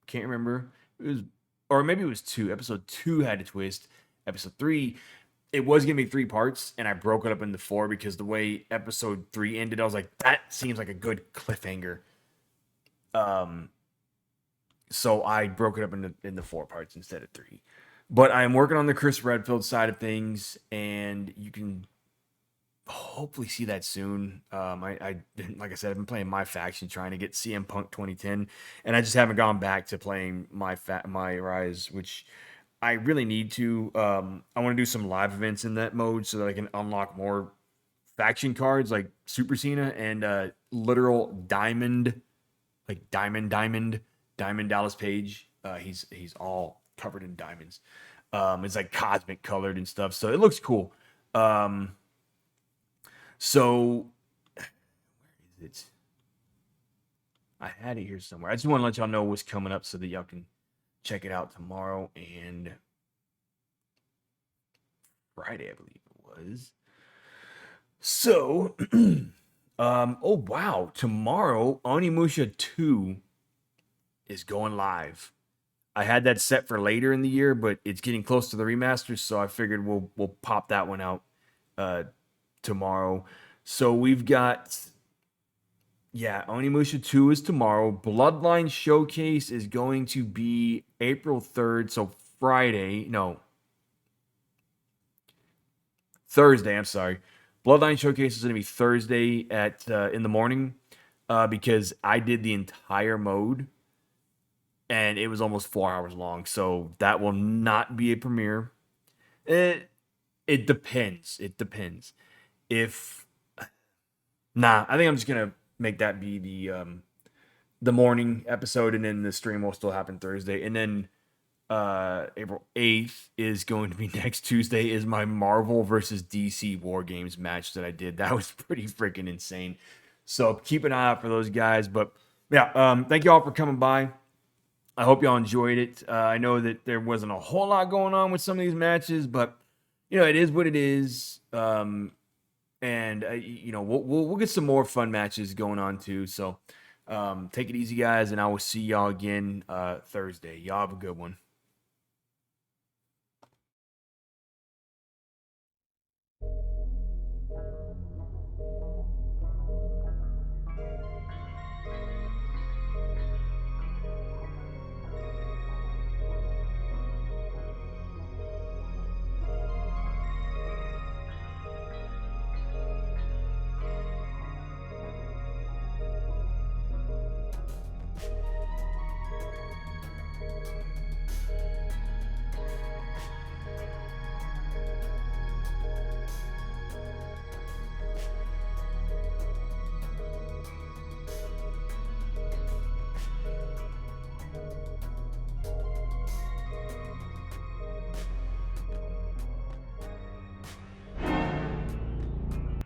Can't remember. It was, or maybe it was 2. Episode 2 had a twist. Episode 3, it was gonna be 3 parts, and I broke it up into 4 because the way episode 3 ended, I was like, that seems like a good cliffhanger. So I broke it up into 4 parts instead of 3. But I'm working on the Chris Redfield side of things, and you can hopefully see that soon. I like I said, I've been playing my faction, trying to get CM Punk 2010, and I just haven't gone back to playing my Rise, which I really need to. I want to do some live events in that mode so that I can unlock more faction cards like Super Cena and literal diamond, like diamond Dallas Page. He's all covered in diamonds. It's like cosmic colored and stuff, so it looks cool. So where is it? I had it here somewhere. I just want to let y'all know what's coming up so that y'all can check it out tomorrow and Friday, I believe it was. So, oh wow, tomorrow Onimusha 2 is going live. I had that set for later in the year, but it's getting close to the remaster, so I figured we'll pop that one out tomorrow. So we've got, Onimusha 2 is tomorrow. Bloodline Showcase is going to be April 3rd, so Thursday, I'm sorry. Bloodline Showcase is going to be Thursday at in the morning because I did the entire mode and it was almost 4 hours long. So that will not be a premiere. It depends. It depends. I think I'm just going to make that be the morning episode, and then the stream will still happen Thursday. And then April 8th is going to be next Tuesday is my Marvel versus DC War Games match that I did. That was pretty freaking insane. So keep an eye out for those guys. But yeah, thank you all for coming by. I hope y'all enjoyed it. I know that there wasn't a whole lot going on with some of these matches, but it is what it is. And we'll get some more fun matches going on too. So take it easy, guys, and I will see y'all again Thursday. Y'all have a good one.